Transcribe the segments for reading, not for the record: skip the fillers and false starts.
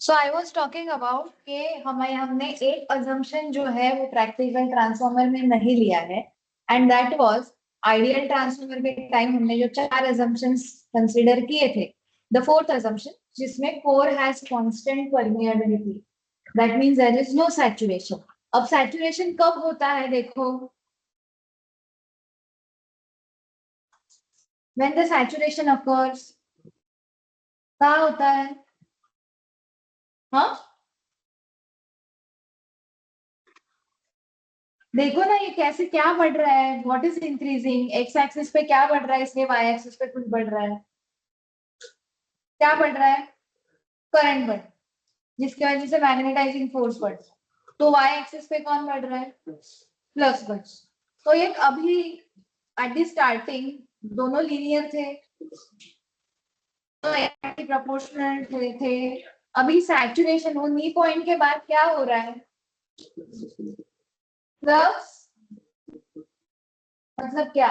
So I was talking about कि हमने एक अजम्पशन जो है वो प्रैक्टिकल ट्रांसफॉर्मर में नहीं लिया है, and that was ideal transformer के टाइम हमने जो चार अजम्पशंस कंसीडर किए थे। द फोर्थ अजम्पशन जिसमें core has constant permeability, that means there is no saturation. अब सैचुरेशन कब होता है देखो, व्हेन द सैचुरेशन अकर्स, क्या होता है? हाँ, देखो ना ये कैसे क्या बढ़ रहा है, what is increasing, x axis पे क्या बढ़ रहा है, इसलिए वाई एक्सिस पे कुछ बढ़ रहा है। क्या बढ़ रहा है? करंट बढ़, जिसकी वजह से मैग्नेटाइजिंग फोर्स बढ़ रहा है। तो वाई एक्सिस पे कौन बढ़ रहा है? प्लस बढ़। तो ये अभी एट द स्टार्टिंग दोनों लीनियर थे, तो प्रोपोर्शनल थे। अभी सैचुरेशन उन्हीं पॉइंट के बाद क्या हो रहा है? प्लस, मतलब क्या?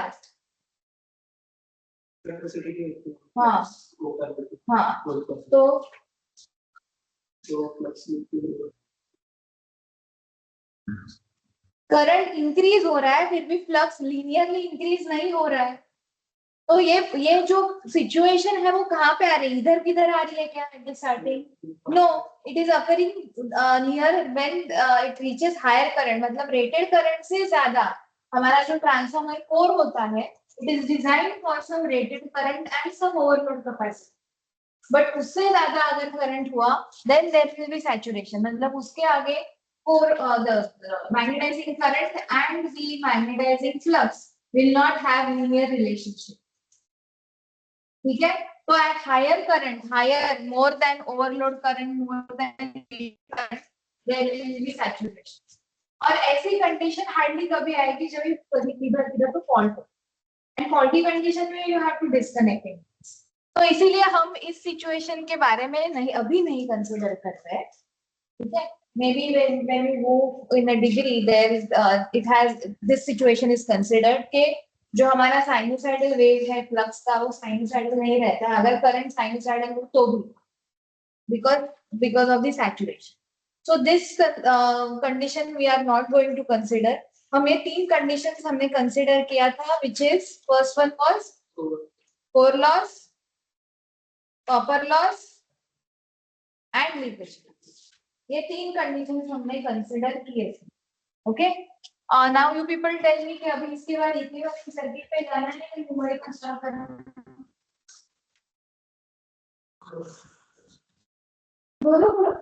हाँ हाँ, तो करंट इंक्रीज हो रहा है, फिर भी फ्लक्स लीनियरली इंक्रीज नहीं हो रहा है। तो ये जो सिचुएशन है वो कहाँ पे आ रही है? इधर किधर आ रही है क्या at the starting? No, it is occurring near when it reaches higher current, मतलब रेटेड करंट से ज्यादा। हमारा जो ट्रांसफॉर्मर कोर होता है, it is design for some rated current and some overload capacity, but उससे ज्यादा अगर करंट हुआ then there will be saturation, मतलब उसके आगे core the magnetising current and the magnetising flux will not have linear relationship. ठीक है, तो at higher current, higher more than overload current, more than current, there will be saturation. और ऐसी condition hardly कभी आएगी जब किधर किधर तो फॉल्ट हो, एंड फॉल्टी कंडीशन में यू हैव टू डिस्कनेक्ट। तो इसीलिए हम इस सिचुएशन के बारे में नहीं अभी नहीं कंसिडर कर रहे हैं। ठीक है, maybe when we move in a degree there is it has this situation is considered कि जो हमारा साइनोसाइडल वेव है फ्लक्स का वो साइनोसाइडल नहीं रहता अगर करंट साइनोसाइडल हो तो भी, because of the saturation. So this condition we are not going to consider. हम ये तीन conditions हमने consider किया था, which is first one was core loss, copper loss and leakage. ये तीन कंडीशंस हमने कंसिडर किए थे। Okay, now you people tell me कि अभी इसके बाद इक्विवेलेंट सर्किट पे जाना है कि न्यूमेरिकल स्टार्ट करना है? बोलो बोलो,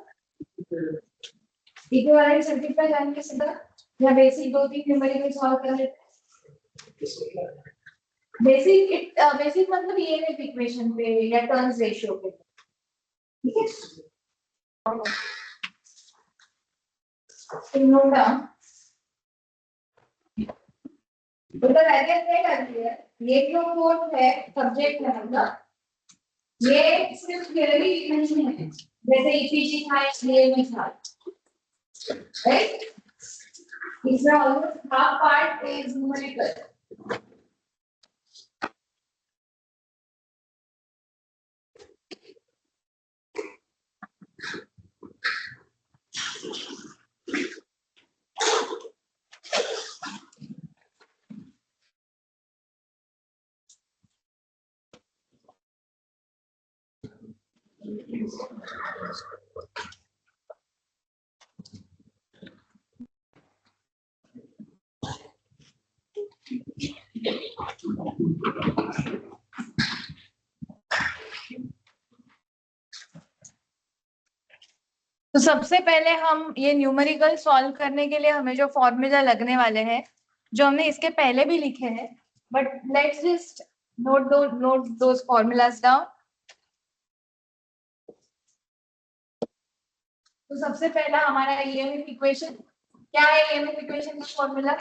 इक्विवेलेंट सर्किट पे जाने के सीधा या बेसिक दो तीन न्यूमेरिकल सॉल्व कर लेते हैं? बेसिक मतलब ये है इक्वेशन पे या टर्न्स रेशियो पे। ठीक है, तो नोट डाउन, उधर आइडिया क्या कर दिया, ये जो कोर्स है सब्जेक्ट है मतलब ये सिर्फ थियरी नहीं है, जैसे ईपीजी था इसलिए में था, राइट? इसमें almost half part is numerical. तो सबसे पहले हम ये न्यूमेरिकल सॉल्व करने के लिए हमें जो फॉर्मूला लगने वाले हैं जो हमने इसके पहले भी लिखे हैं, but let's just note those formulas down. तो सबसे पहला हमारा ईएमएफ इक्वेशन क्या है? ईएमएफ इक्वेशन का फॉर्मूला,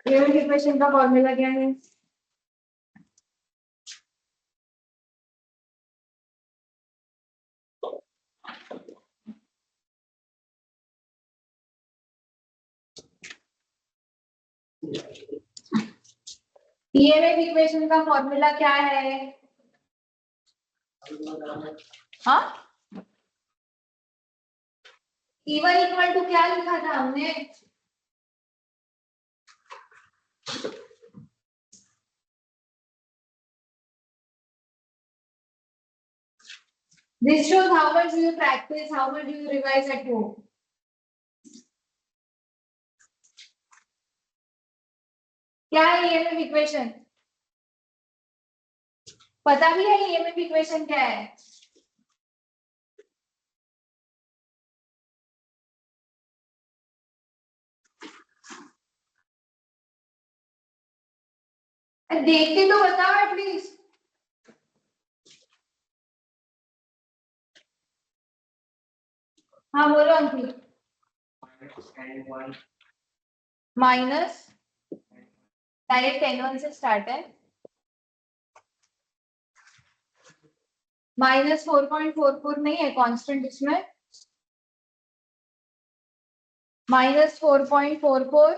ईएमएफ इक्वेशन का फॉर्मूला क्या है? ईएमएफ इक्वेशन का फॉर्मूला क्या है? हाँ, E1 इक्वल टू क्या लिखा था हमने? This shows how much do you practice, how much do you revise at home. क्या है EMF इक्वेशन? पता भी है EMF इक्वेशन क्या है? देख के तो बताओ एटलीस्ट। हाँ बोलो अंकित। माइनस डायरेक्ट N1 से स्टार्ट है। -4.44 नहीं है कांस्टेंट इसमें। -4.44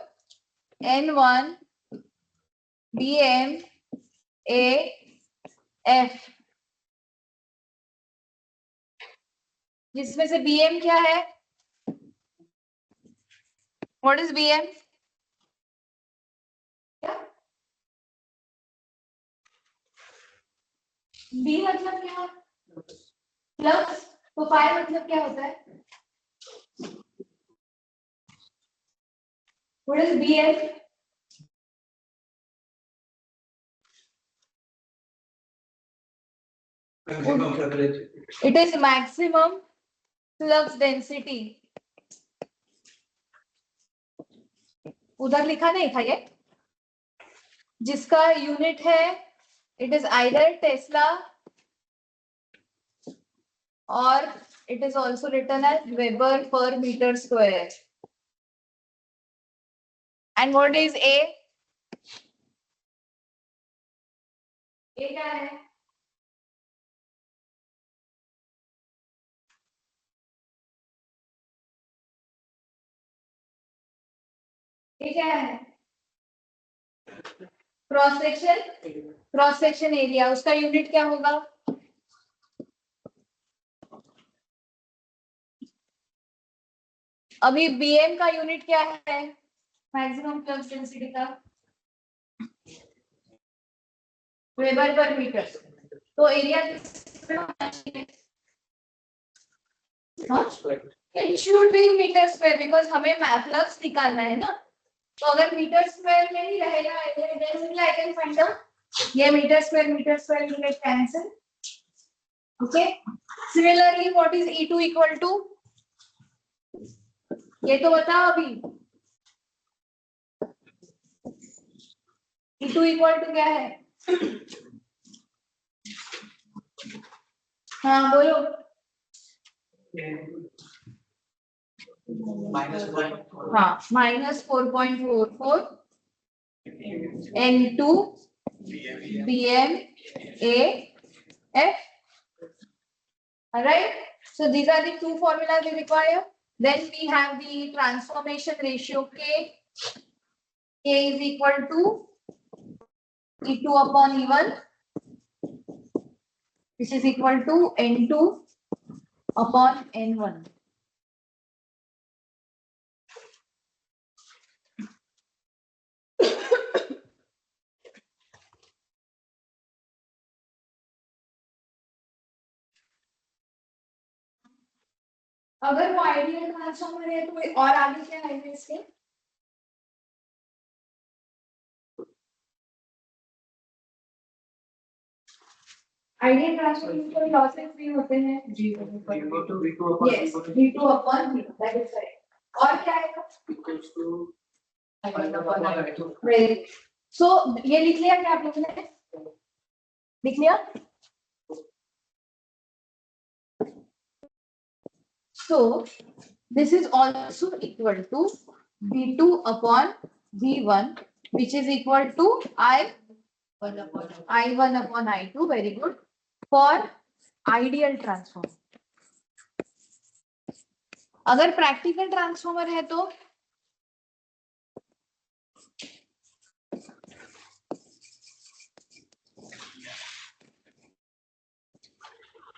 N1 BM AF, जिसमें से BM क्या है? What is BM? B मतलब क्या? फ्लक्स। तो फाई मतलब क्या होता है? What is BM? It is maximum flux density. उधर लिखा नहीं था ये, जिसका यूनिट है इट इज आइदर टेस्ला और it is also written as Weber per meter square. And what is A? A क्या है? A क्या है? Cross section area. उसका यूनिट क्या होगा? अभी BM का यूनिट क्या है? मैक्सिमम फ्लक्स डेंसिटी का वेबर पर मीटर। तो area it should be metre square because हमें फ्लक्स निकालना है ना। तो अगर मीटर स्क्वायर में ही रहेगा आई कैन फाइंड आउट ये metre square will get cancel. Okay, similarly what is E2 equal to? ये तो बताओ अभी। E2 इक्वल टू क्या है? हाँ बोलो। हाँ, -4.44 N2 BM AF. Alright, so these are the two formulas we require. Then we have the transformation ratio K. K is equal to E2 upon E1, which is equal to N2 upon N1. अगर वो ideal transformer है तो और आगे क्या है इसके? Ideal transformer को लॉसेस भी होते हैं yes V2 upon V2 that is correct. और क्या आएगा? सो ये लिख लिया क्या आप लोगों ने? लिख लिया? So this is also equal to V2 upon V1, which is equal to I1 upon I2. Very good. For ideal transformer. अगर प्रैक्टिकल ट्रांसफॉर्मर है तो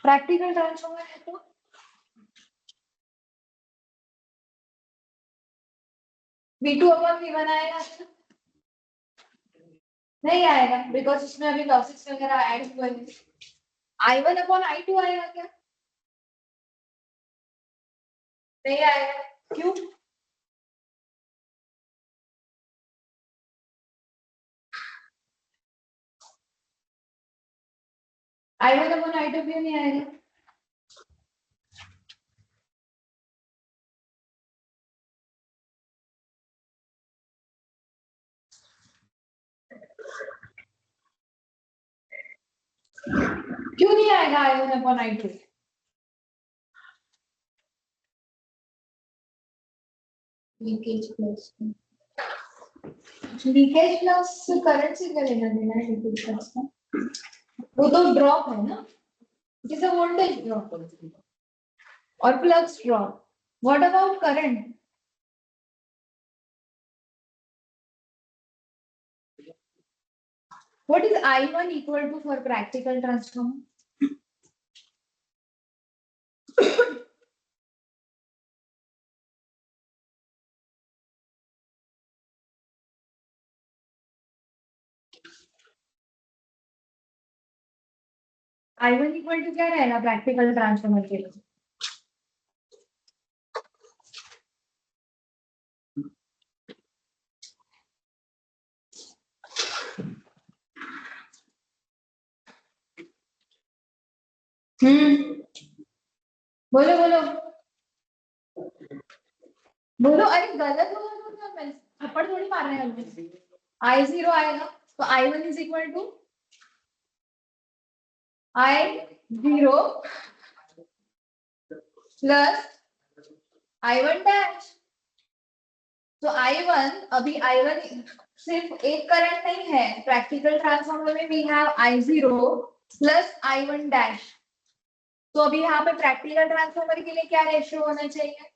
प्रैक्टिकल ट्रांसफॉर्मर है तो V2 अपॉन V1 आएगा, नहीं आएगा बिकॉज इसमें अभी लॉसेस वगैरह ऐड हुए हैं। I1 अपॉन I2 आएगा क्या? नहीं आएगा, क्यों? I1 अपॉन I2 क्यों नहीं आएगा? क्यों नहीं आएगा I1 upon I2? Leakage plus current से क्या लेना देना है लीकेज प्लस का? वो तो ड्रॉप है ना, it is a voltage drop और flux drop. What about current? What is I1 equal to for practical transformer? I1 equal to क्या रहेगा प्रैक्टिकल ट्रांसफॉर्मर के लिए? बोलो बोलो बोलो, अरे गलत बोलो तो मैं थप्पड़ थोड़ी मार रहे हैं। I0 आएगा तो I1 is equal to I0 plus I1 dash. तो I1 अभी I1 सिर्फ एक करंट नहीं है, प्रैक्टिकल ट्रांसफॉर्मर में we have I0 plus I1 dash. तो अभी यहाँ पे प्रैक्टिकल ट्रांसफॉर्मर के लिए क्या रेशियो होना चाहिए?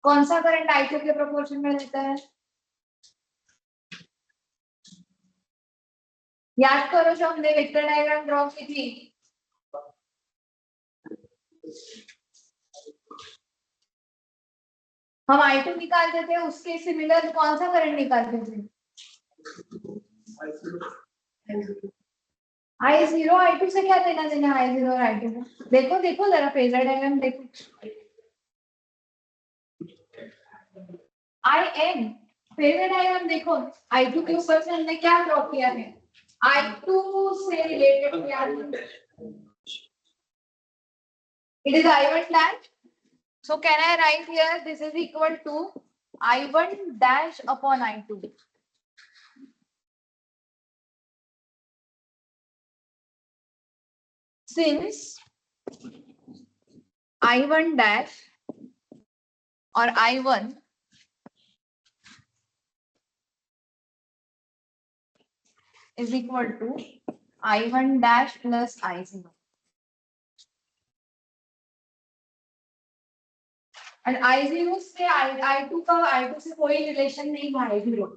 कौन सा करंट I2 के प्रोपोर्शन में रहता है? याद करो जो हमने वेक्टर डायग्राम ड्रॉ की थी। हम I2 निकालते थे, उसके सिमिलर कौन सा करंट निकालते थे? I0 I2 से क्या लेना देना I0 और I2 का? देखो देखो जरा फेजर डायग्राम देखो। IN फेजर डायग्राम देखो, I2 के ऊपर से हमने क्या ड्रॉ किया है? I2 से रिलेटेड क्या है? It is I1 dash. So can I write here this is equal to I1 dash upon I2. Since I1 dash or I1 is equal to I1 dash plus I0. And I0 से I2 का I2 से कोई relation नहीं है I0।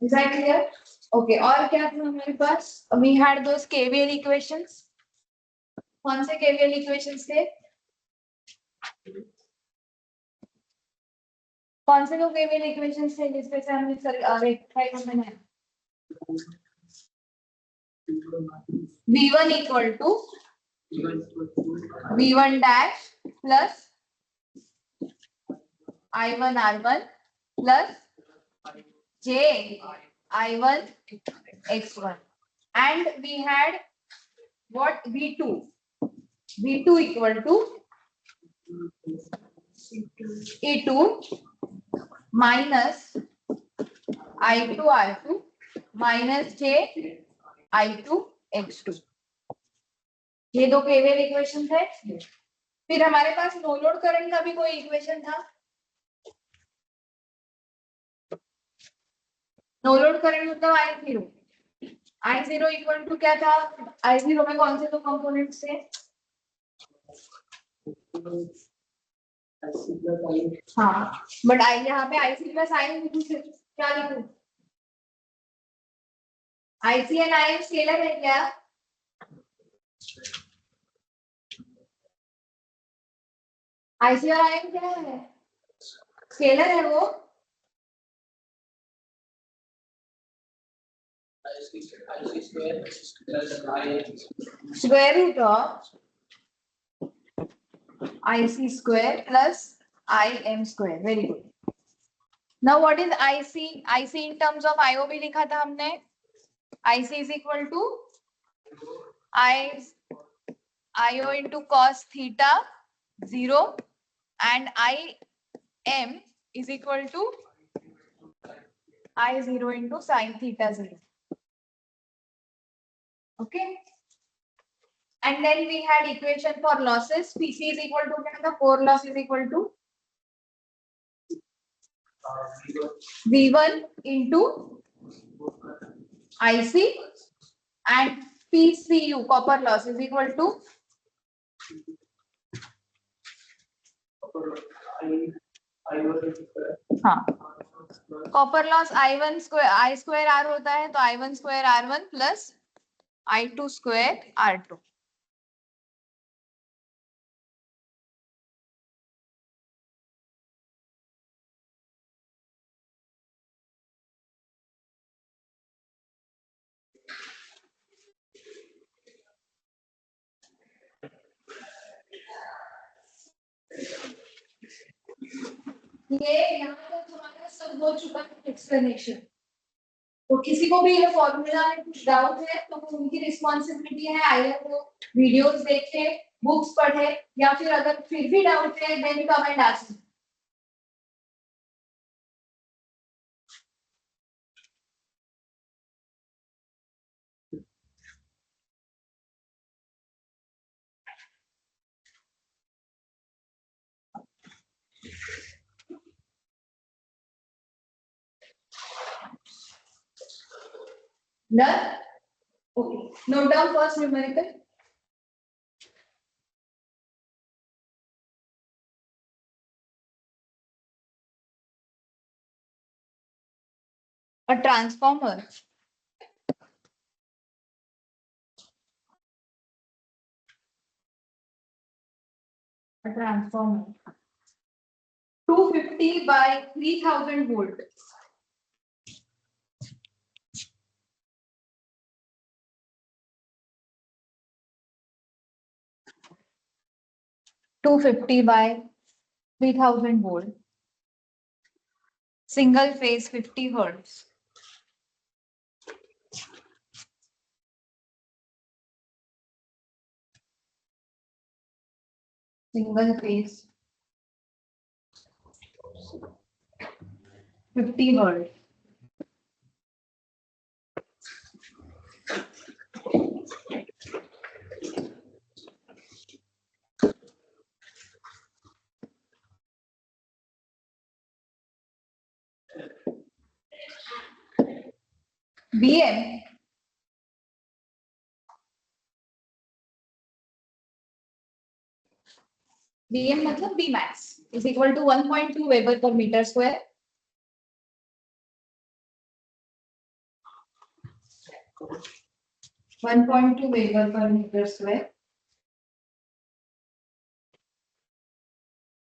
Is that clear? Okay, और क्या था हमारे पास? We had those KVL equations. कौन से KVL equations थे? कौन से दो KVL equations थे जिसपे से हमने रेक्टिफाई करना है? V1 equal to V1 dash plus I1 R1 plus J I1 X1, and we had what? V2 equal to E2 minus I2 R2 minus J I2 X2। ये दो केवीएल इक्वेशन थे। फिर हमारे पास नो लोड करंट का भी कोई equation था। No load current मतलब I0 इक्वल टू क्या था? I0 में कौन से दो कंपोनेंट्स थे? हाँ, बट यहाँ पे IC प्लस I क्या लिखूं? IC एंड IM स्केलर है क्या? IC और IM क्या है? स्केलर है वो? Square root of IC square plus IM square. Very good. Now what is IC? IC in terms of IO भी लिखा था हमने. IC is equal to IO into cos theta 0 and IM is equal to I0 into sin theta 0. Okay. And then we had equation for losses. PC is equal to क्या था? Core loss is equal to V1 into IC and PCU copper loss is equal to हाँ copper loss I1 square I square R होता है तो I1 square R1 plus I2 square R2. ये यहाँ तक हमारा सब हो चुका है एक्सप्लेनेशन. तो किसी को भी ये फॉर्मूला में कुछ डाउट है तो उनकी रिस्पॉन्सिबिलिटी है आइए वो वीडियोस देखे बुक्स पढ़े या फिर अगर फिर भी डाउट है then comment ask. Done? Okay. Note down first numerical. A transformer. A transformer. 250 by 3000 volt. $250 by 3000 volt. Single phase 50 hertz. Single phase 50 hertz. BM मतलब B max is equal to 1.2 Weber per meter square. (1.2 Weber per meter square).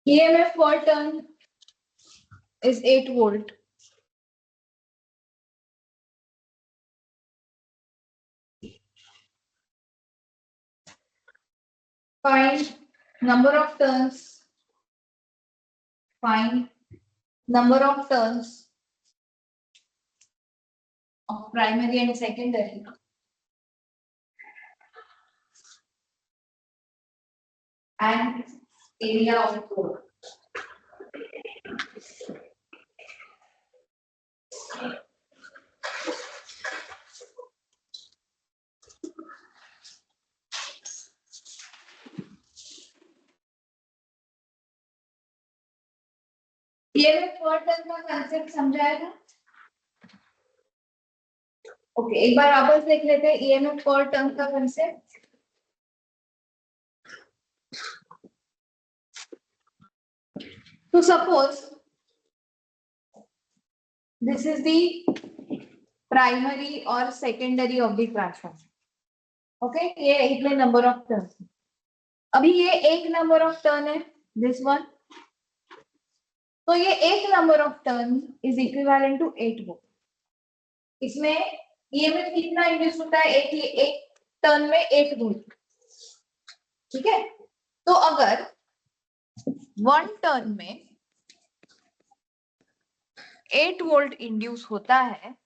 EMF per turn is 8 volt. Find number of turns. Find number of turns of primary and secondary. And area of the core. EMF per turn का concept समझाया था. Okay एक बार वापस देख लेते हैं EMF per turn का concept. So suppose this is the primary और secondary of the transformer. Okay, ये इतने नंबर ऑफ टर्न। अभी ये एक नंबर ऑफ टर्न है, दिस वन। तो ये एक number of turn is equivalent to 8 volt. इसमें ईएमएफ कितना इंड्यूस होता है? एक टर्न में 8 वोल्ट। ठीक है, तो अगर वन टर्न में 8 वोल्ट इंड्यूस होता है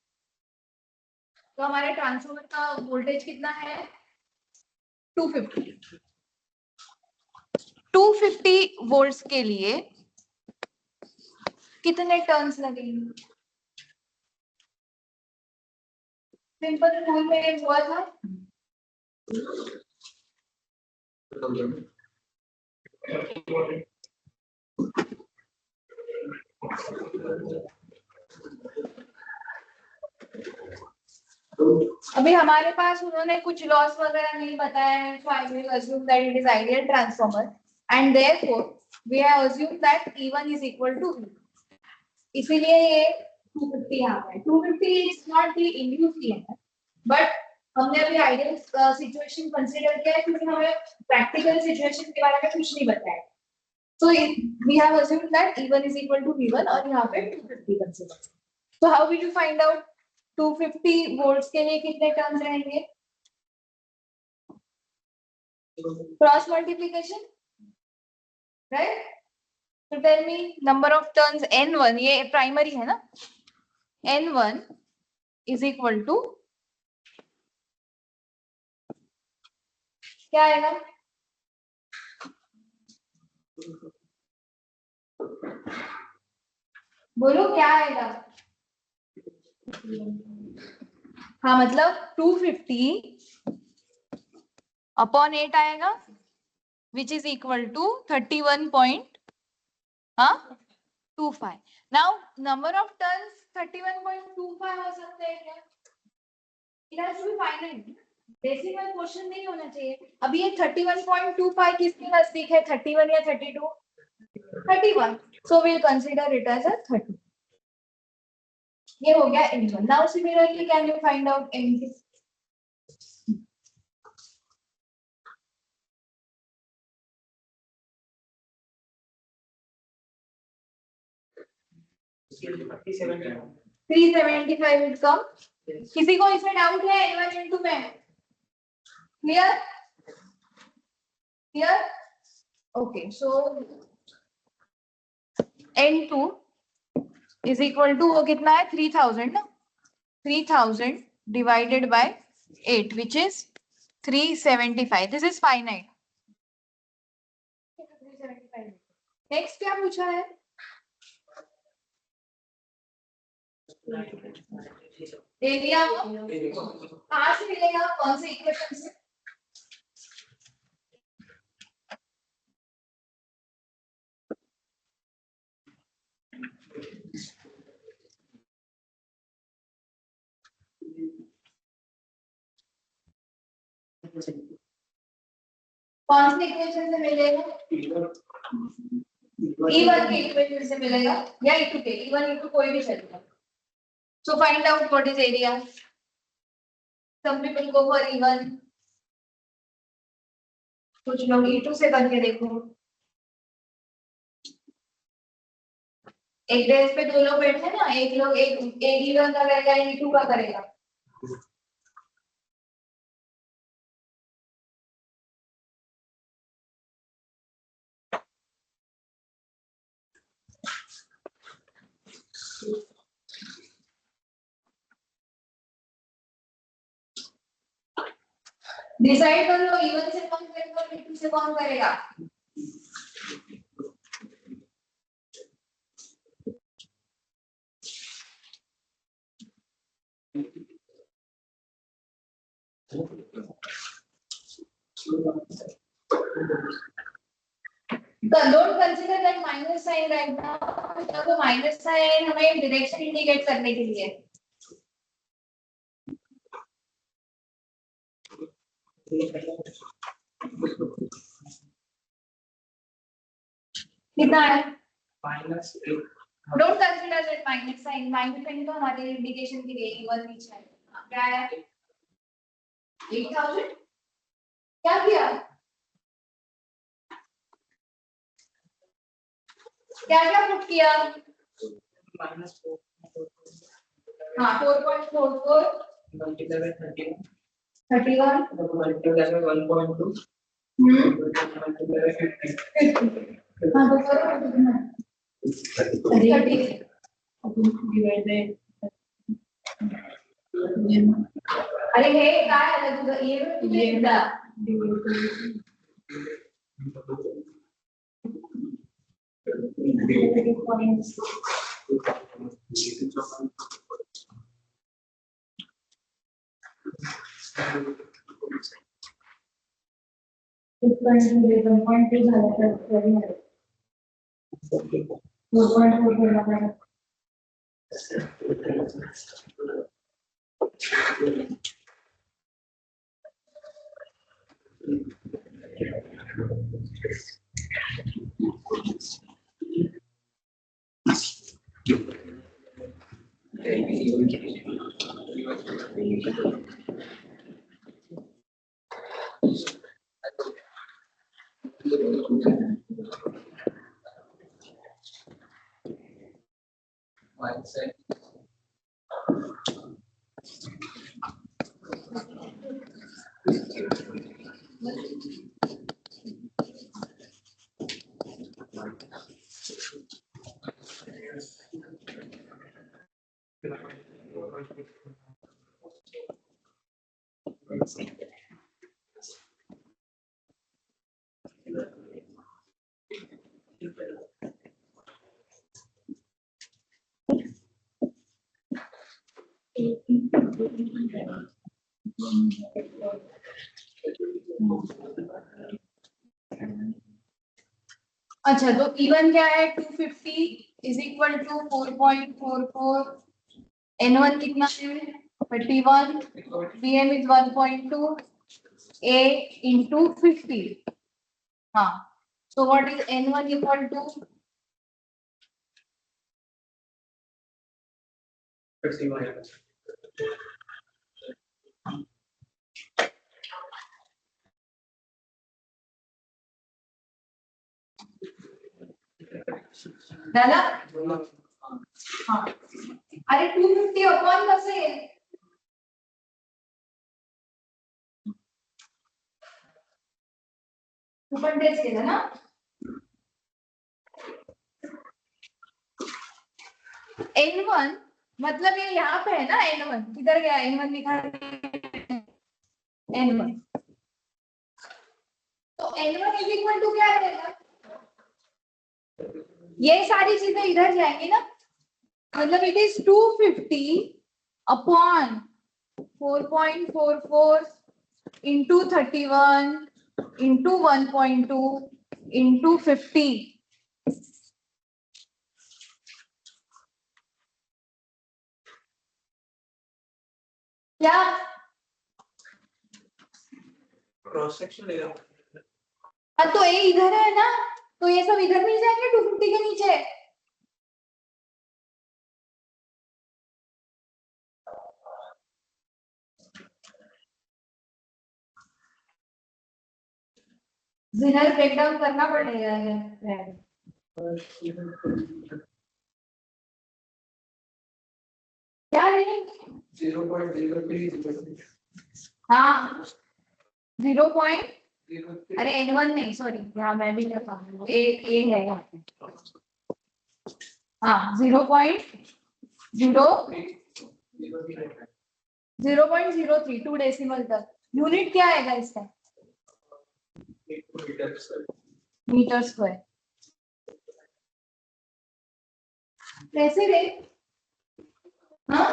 तो हमारे ट्रांसफार्मर का वोल्टेज कितना है? 250। 250 वोल्ट्स के लिए कितने टर्न्स लगेंगे? सिंपल रूल में हुआ था, अभी हमारे पास उन्होंने कुछ लॉस वगैरह नहीं बताया है, so I will assume that it is ideal transformer and therefore we have assumed that E1 is equal to V। इसीलिए ये 250 यहाँ पे 250 is not the induced EMF, but हमने अभी आइडियल सिचुएशन कंसीडर किया है क्योंकि हमें प्रैक्टिकल सिचुएशन के बारे में कुछ नहीं बताया। So we have assumed that E1 is equal to V1 और यहाँ पे 250 consider. So how will you find out 250 volts के लिए कितने टर्न्स रहेंगे? Cross multiplication, right? तो tell me number of turns N1, ये प्राइमरी है ना, N1 इज इक्वल टू क्या आएगा? बोलो क्या आएगा? हाँ मतलब 250 अपॉन 8 आएगा, which is equal to 31.25। Now number of turns 31.25 हो सकते हैं क्या? It has to be finite, decimal question नहीं होना चाहिए। अभी ये 31.25 किसके नजदीक है? 31 या 32? 31, so we'll consider it as a 30। ये हो गया N1। Now similarly can you find out N2? Three 375 will come. किसी को इसमें डाउट है N1 N2 में? Clear? Clear? Okay, so N2 is equal to वो कितना है? 3000 ना, 3000 divided by 8 which is 375। This is finite. Next क्या पूछा है? एरिया कहाँ से मिलेगा? कौन से इक्वेशन से? कौन से इक्वेशन से मिलेगा? E1 के इक्वेशन से मिलेगा या E2 के? E1 E2 कोई भी चलेगा। So find out what is area. Some people go for E1, कुछ लोग E2 से करके देखो। एक डेस्क पे दो लोग बैठे ना, एक लोग एक E1 का करेगा, एक E2 का करेगा। डिसाइड कर लो E1 से कौन करेगा और E2 से कौन करेगा। Don't consider that minus sign right now, because the minus sign हमें direction indicate करने के लिए। कितना है? Don't consider that minus sign तो हमारे इंडिकेशन के लिए इवन नीचे है। क्या है 8000 क्या किया क्या क्या पुट किया -4 हाँ 4.44 multiply by 31 31 multiply by 1.2 multiply by 50 हाँ तो करो कितना 30 डिवाइड अरे हे काय आलं तुझं ये तुझे एकदा अच्छा तो इवन क्या है 250 इज इक्वल टू 4.44 n1 कितना है 31 bm इज 1.2 a into 50 हाँ so what is n1 equal to 51 दादा हाँ अरे 250 अपॉन कसे तू पण तेच केलं ना n1 मतलब ये यहाँ पे है ना n1 किधर गया n1 लिखा n1 तो n1 इज इक्वल टू क्या रहेगा ये सारी चीजें इधर जाएंगी ना मतलब it is 250 upon 4.44 into 31 into 1.2 into 50 क्या क्रॉस सेक्शन लेगा हाँ तो ये इधर है ना तो ये सब इधर नहीं जाएंगे 250 के नीचे जिनर ब्रेकडाउन करना पड़ेगा क्या है 0.03 हाँ 0. अरे n1 नहीं सॉरी यहाँ मैं भी लिखा हूँ ए है यहाँ पे हाँ 0.03 2 डेसिमल तक यूनिट क्या आएगा इसका मीटर स्क्वायर कैसे रे हाँ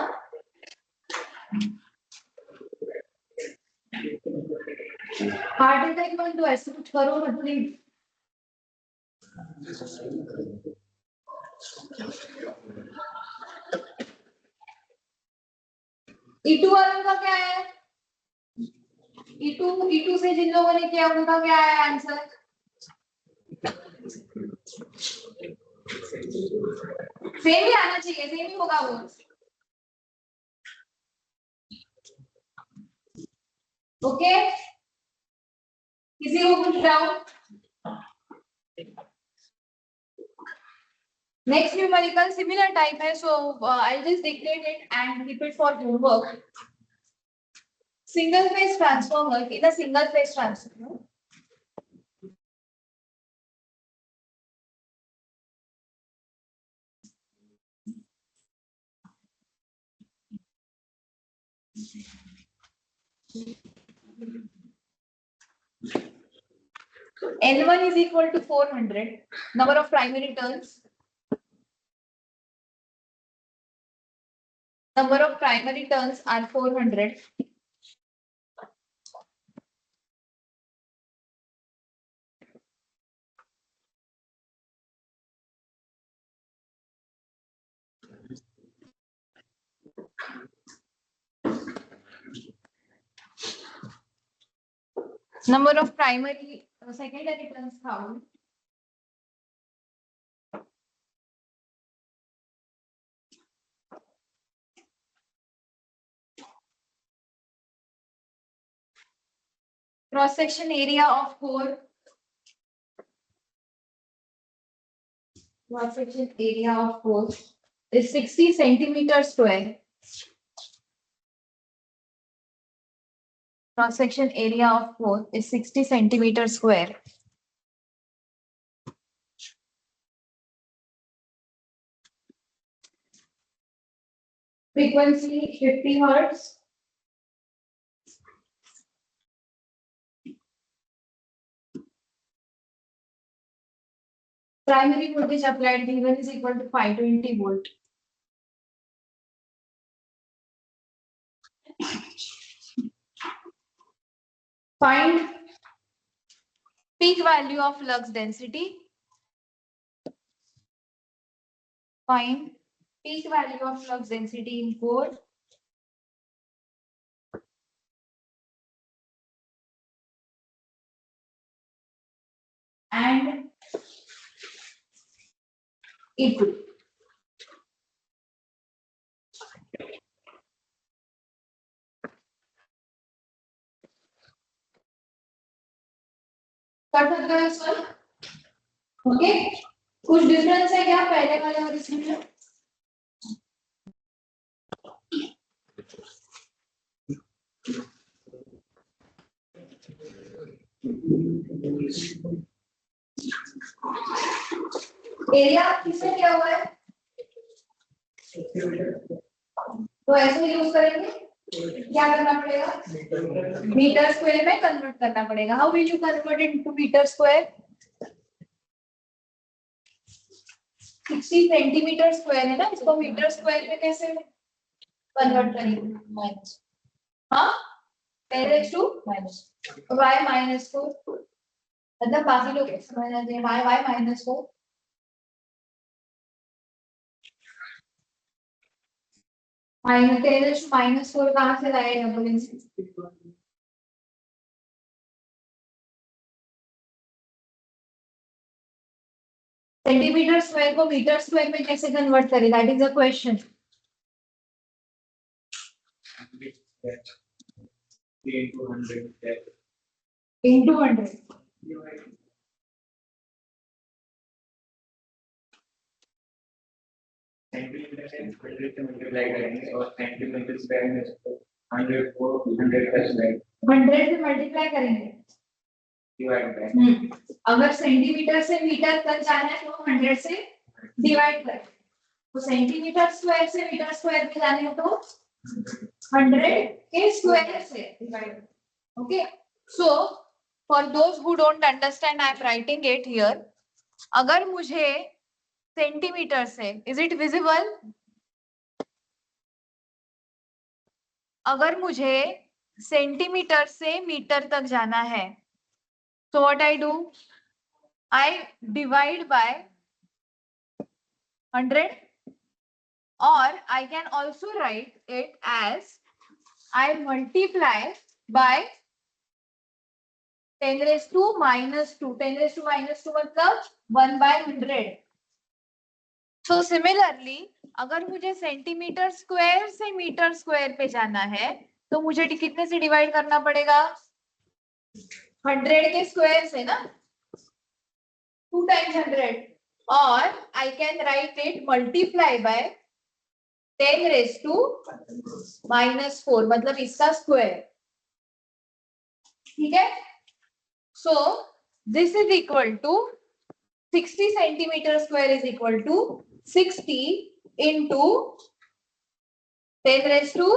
हार्ट अटैक बंद तो ऐसे कुछ करो मत प्लीज E2 वालों का क्या है E2 से जिन लोगों ने किया उनका क्या है आंसर सेम ही आना चाहिए, सेम ही होगा वो। ओके, किसी को कुछ doubt? Next numerical similar type है, so I just declare it and keep it for homework. Single phase transformer, in a single phase transformer, N1 is equal to 400, number of primary turns. Number of primary turns are 400. Number of primary, secondary turns 1000. Cross section area of core. Cross section area of core is 60 centimeters square. Cross section area of core is 60 centimeters square. Frequency 50 hertz. Primary voltage applied V1 is equal to 520 volt. Find peak value of flux density. Find peak value of flux density in core. And E2. कर सकते हो इसको? Okay, कुछ difference है क्या पहले वाले और इसमें? एरिया किसने क्या हुआ है? तो ऐसे यूज करेंगे, क्या करना पड़ेगा? मीटर स्क्वायर में कन्वर्ट करना पड़ेगा. How will you convert into metre square? 60 centimetre square है ना, इसको मीटर स्क्वायर में कैसे कन्वर्ट करेंगे? माइनस, हाँ, 10⁻² y -4, मतलब बाकी लोग समझ जाते हैं. y -4 -10⁻⁴ कहाँ से लाए डबल? सेंटीमीटर स्क्वायर को मीटर स्क्वायर में कैसे कन्वर्ट करें? That is a question. into 100. Centimetre से 100 से मल्टीप्लाई करेंगे और सेंटीमीटर स्क्वायर में 100 को 100 प्लस 100 से मल्टीप्लाई करेंगे, डिवाइड बाय. अगर सेंटीमीटर से मीटर तक जाना है तो 100 से डिवाइड करें. तो सेंटीमीटर स्क्वायर से मीटर स्क्वायर में जाने हो तो 100 के स्क्वायर से divide. Okay, so for those who don't understand I am writing it here. अगर मुझे सेंटीमीटर से, इज इट विजिबल? अगर मुझे सेंटीमीटर से मीटर तक जाना है तो what I do? I divide by 100 और I can also write it as I multiply by 10⁻². 10⁻² मतलब 1/100. सो सिमिलरली अगर मुझे सेंटीमीटर स्क्वायर से मीटर स्क्वायर पे जाना है तो मुझे कितने से डिवाइड करना पड़ेगा? 100 के स्क्वायर से ना, 2 times 100, और I can write it multiply by 10 raised to -4, मतलब इसका स्क्वायर, ठीक है। So this is equal to 60 centimetre square is equal to 60 into 10 raised to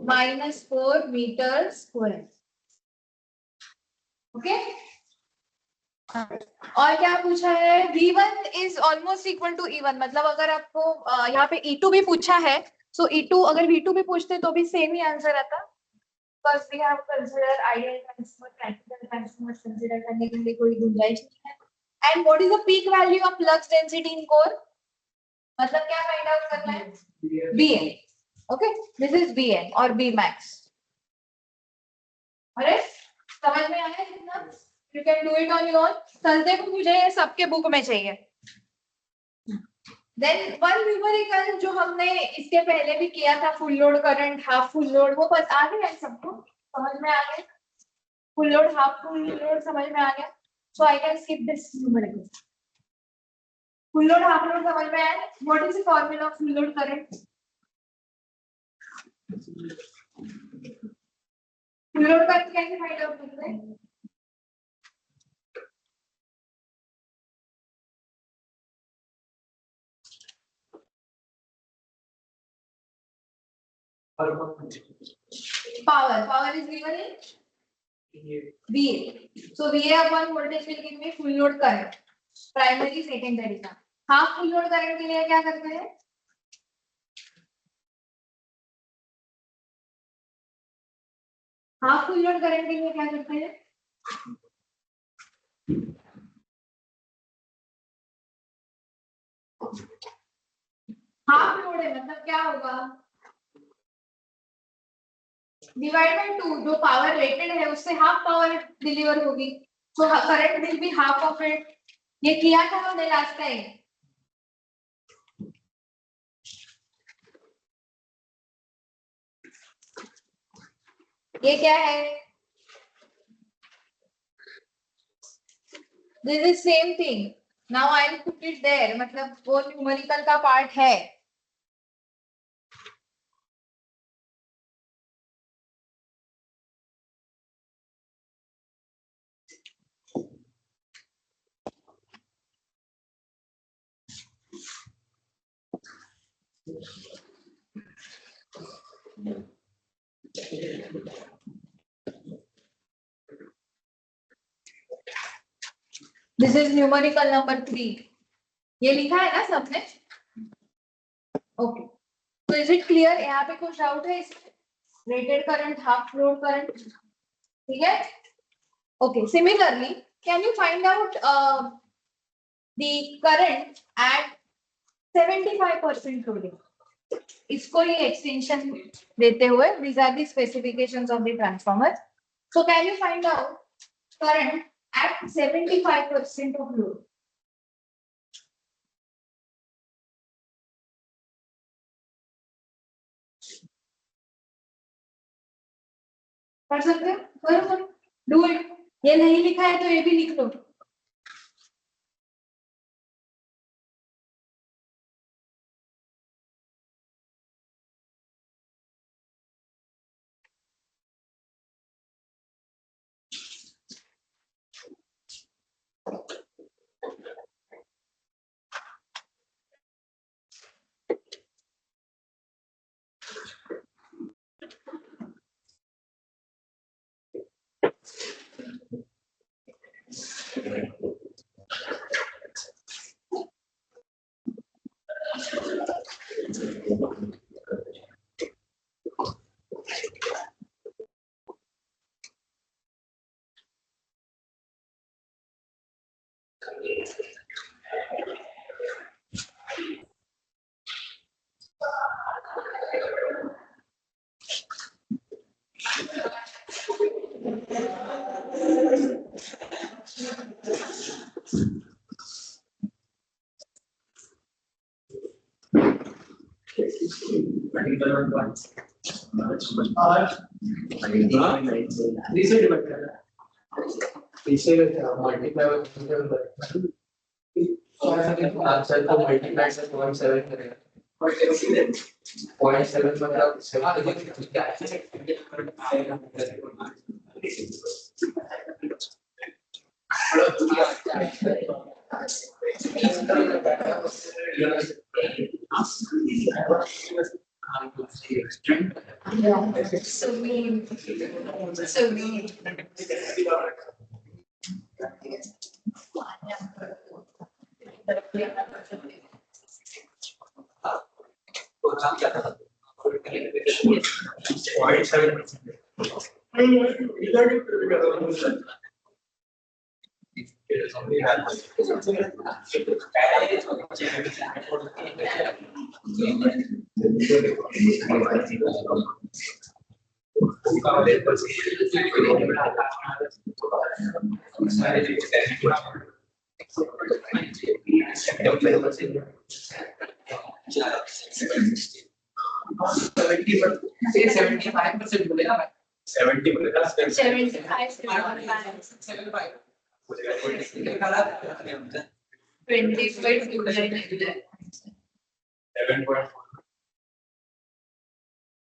-4 metre square, okay. और क्या पूछा है? V1 is almost equal to E1, मतलब अगर आपको यहाँ पे E2 भी पूछा है, सो E2 अगर V2 भी पूछते तो भी सेम ही आंसर आता। First we have consider ideal transformer, practical transformer consider करने के लिए कोई गुंजाइश नहीं है। And what is the peak value of flux density in core, मतलब क्या फाइंड आउट करना है? Bn, okay, this is Bn और Bmax। अरे समझ में आया कितना? You can do it on your own. Sanjay को मुझे ये सबके बुक में चाहिए। देन वन न्यूमेरिकल जो हमने इसके पहले भी किया था, full load current, half full load, वो बस आ गया है सबको, समझ में आ गया? Full load, half full load समझ में आ गया, so I can skip this numerical. Full load, half load समझ में आया? What is the formula of full load current? Full load current कैसे फाइंड आउट करते हैं? Power is given in VA. So VA upon voltage will give me full load current. Primary, secondary का. Half full load current के लिए क्या करते हैं? Half full load current के लिए क्या करते हैं? हाफ लोड है मतलब क्या होगा? डिवाइड बाय 2, जो पावर रेटेड है उससे हाफ पावर डिलीवर होगी, तो current will be half of it. ये किया था हमने लास्ट टाइम। ये क्या है? This is same thing. Now I will put it there, मतलब वो न्यूमेरिकल का पार्ट है। This is numerical number 3। ये लिखा है ना सबने? ओके, तो इज इट क्लियर? यहाँ पे कुछ डाउट है इसमें? Rated current, half load current, ठीक है। Okay, similarly can you find out the current eight 75% loading? इसको ही एक्सटेंशन देते हुए, these are the specifications of the transformer. So can you find out current at 75% of load? कर सकते हो? करो करो, डू इट। ये नहीं लिखा है तो ये भी लिख लो। आंसर को मल्टीप्लाई से 0.7 करेगा 0.7 मतलब 7. So mean. So mean.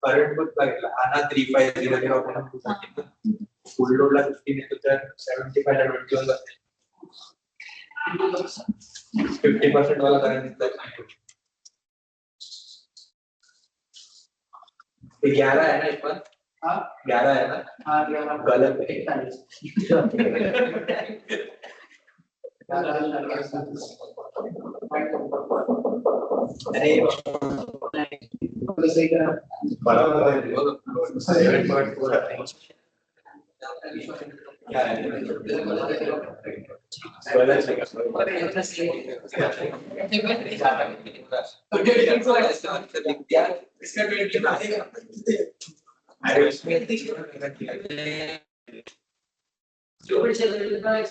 Current बहुत लागला आना 3500 आपण फुल लोड ला 15 येतो तर 75 ला 21 जाते 50% वाला करंट इतना ये 11 है ना इस पर हां 11 है ना हां 11 गलत है अरे सही करा बराबर है 7.4 आते हैं क्या है गलत है इसका 20 आएगा अरे उसमें जो भी चल रहा है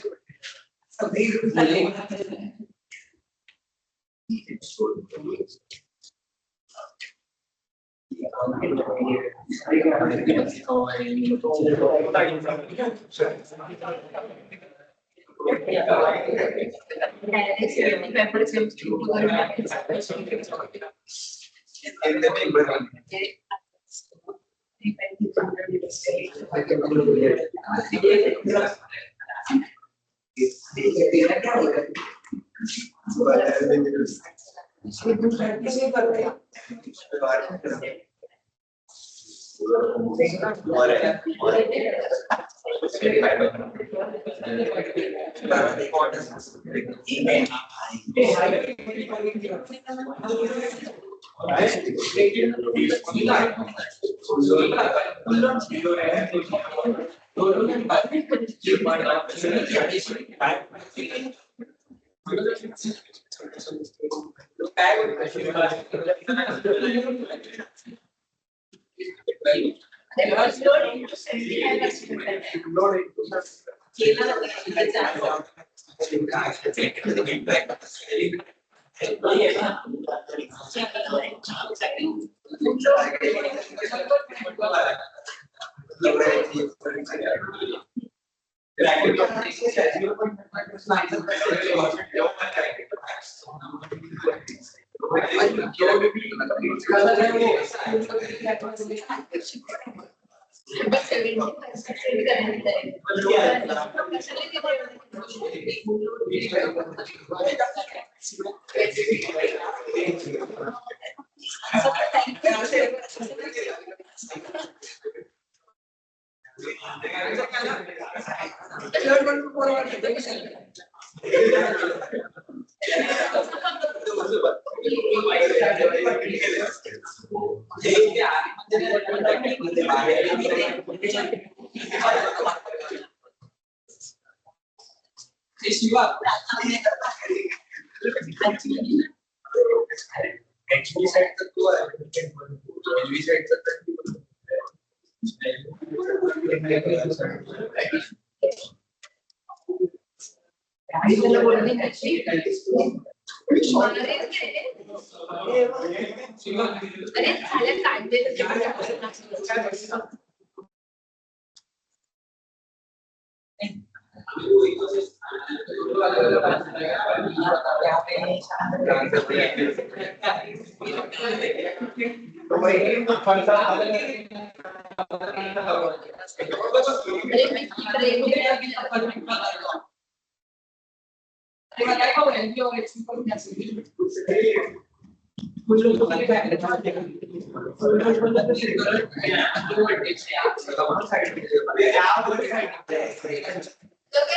अरे झालं काढले तो क्या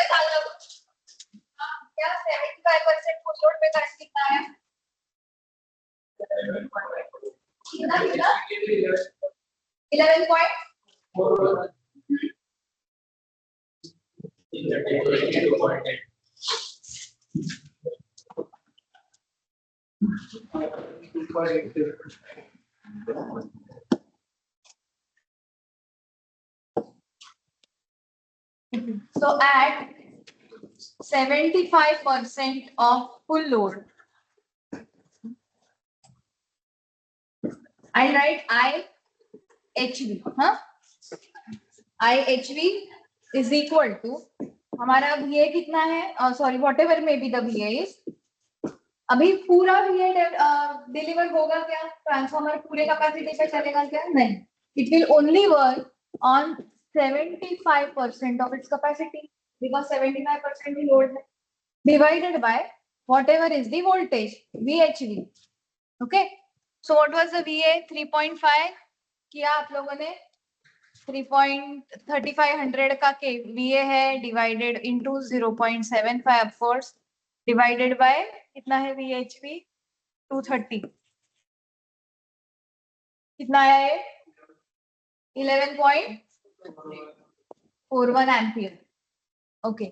था क्या 75% फुल लोड पे करंट कितना है कितना कितना 11 point so at 75% of full load I write IHV huh IHV is equal to हमारा VA कितना है sorry what ever may be the VA is अभी पूरा VA डिलीवर होगा क्या ट्रांसफॉर्मर पूरे कैपेसिटी पे चलेगा क्या नहीं it will only work on 75% of its capacity because 75% he load है divided by whatever is the voltage VHV okay so what was the VA 3.5 किया आप लोगों ने 3.3500 का के VA है divided into 0.75 of course divided by कितना है VHV 230 कितना आया है 11.41 ampere okay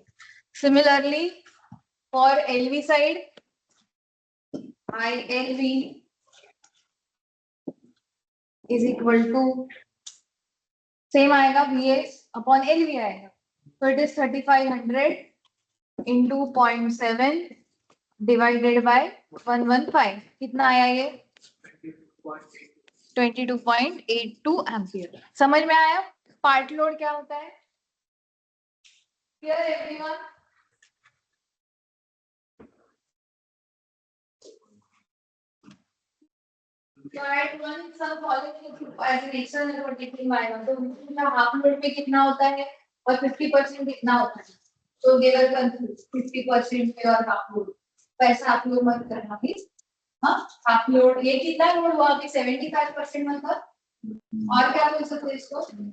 similarly for LV side ILV is equal to same आएगा VS अपॉन LV आएगा तो it is 3500 into 0.7 divided by 115 कितना आया ये 22.82 एम्पियर समझ में आया पार्ट लोड क्या होता है clear everyone So at one some college as an external load taking y1 तो उनका हाफ लोड पे कितना होता है और 50% कितना होता है तो they were confused 50% पे और हाफ लोड पैसा आप लोग मत करना प्लीज हाँ हाफ लोड ये कितना लोड हुआ अभी 75% मतलब और क्या बोल सकते हैं इसको 3/4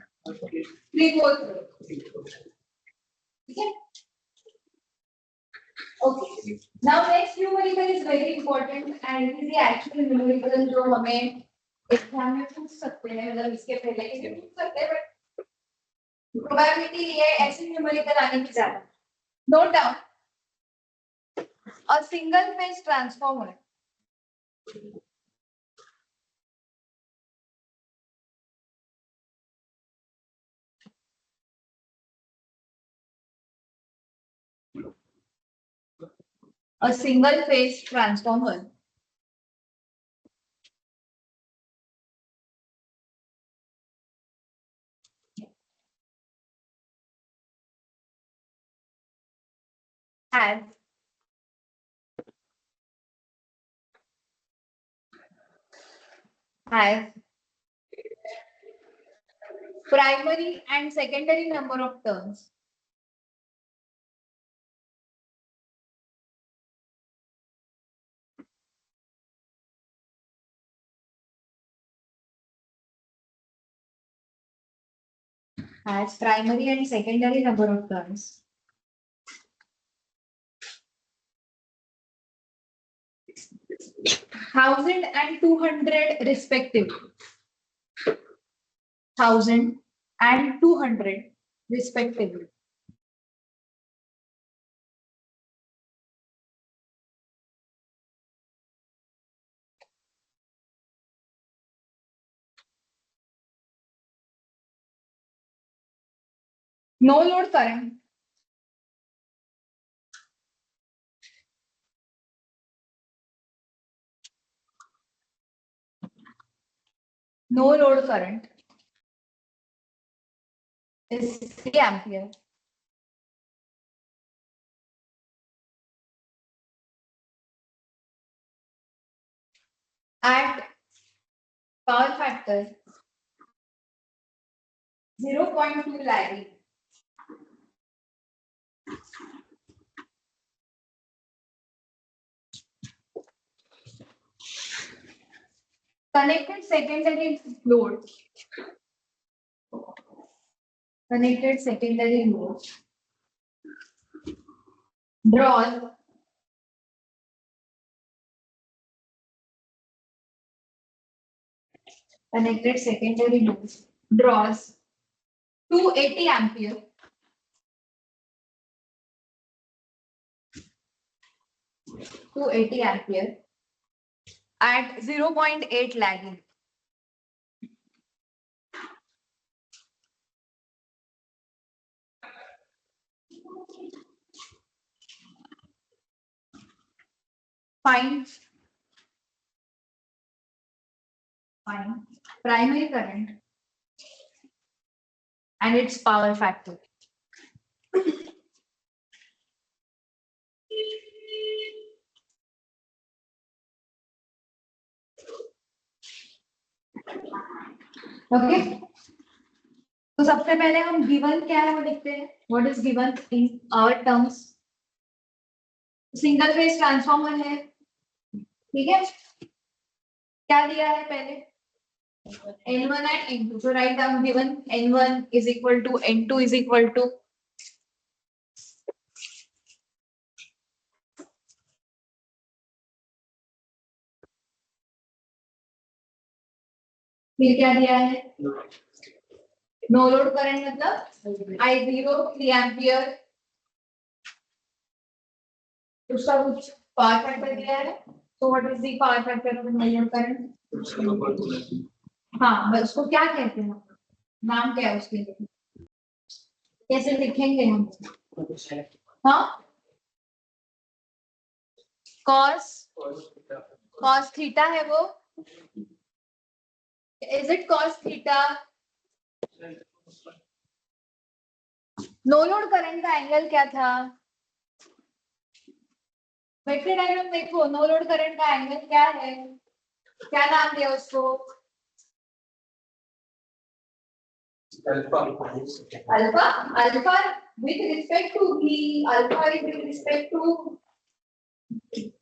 ठीक है Okay. Now next numerical is very important and it is the actual numerical जो हमें एग्जाम में पूछ सकते हैं मतलब इसके पहले भी पूछ सकते हैं बट प्रोबेबिलिटी ये ऐसे न्यूमेरिकल आने की ज्यादा note down a single phase transformer a single phase transformer has primary and secondary number of turns has primary and secondary number of turns 1000 and 200 respectively 1000 and 200 respectively no load current no load current is 3 ampere. At power factor 0.2 lagging. Connected secondary load. Connected secondary load draws connected secondary load draws 280 ampere. 280 ampere at 0.8 lagging. Find primary current and its power factor. Okay तो सबसे पहले हम given क्या है वो लिखते हैं. What is given in our terms. Single phase transformer है. ठीक है. क्या दिया है पहले N1 and N2. So write down given N1 is equal to N2 is equal to फिर क्या दिया है नो लोड करंट मतलब I0 3 एम्पियर. उसका कुछ पावर फैक्टर दिया है. तो what is the power factor of no load current. हाँ बस उसको क्या कहते हैं. नाम क्या है उसके लिए. कैसे लिखेंगे हम. हाँ cos थीटा है वो. Is it cos theta. No load current का एंगल क्या था. वेक्टर डायग्राम देखो. नो लोड करंट का एंगल क्या है. क्या नाम दिया उसको. Alpha. Alpha with respect to V. Alpha is with respect to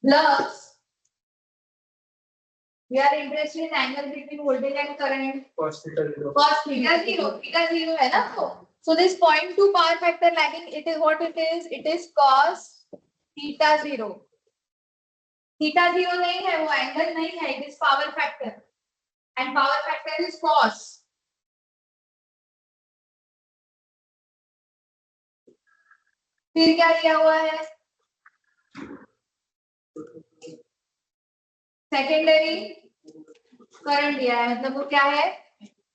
flux. We are interested in angle between voltage and current. Cos theta 0. Theta 0 है ना तो. So this 0.2 power factor lagging. It is what it is. It is cos theta 0. Theta 0 नहीं है वो angle नहीं है. It is power factor. And power factor is cos. फिर क्या दिया हुआ है. सेकेंडरी करंट दिया है. मतलब वो क्या है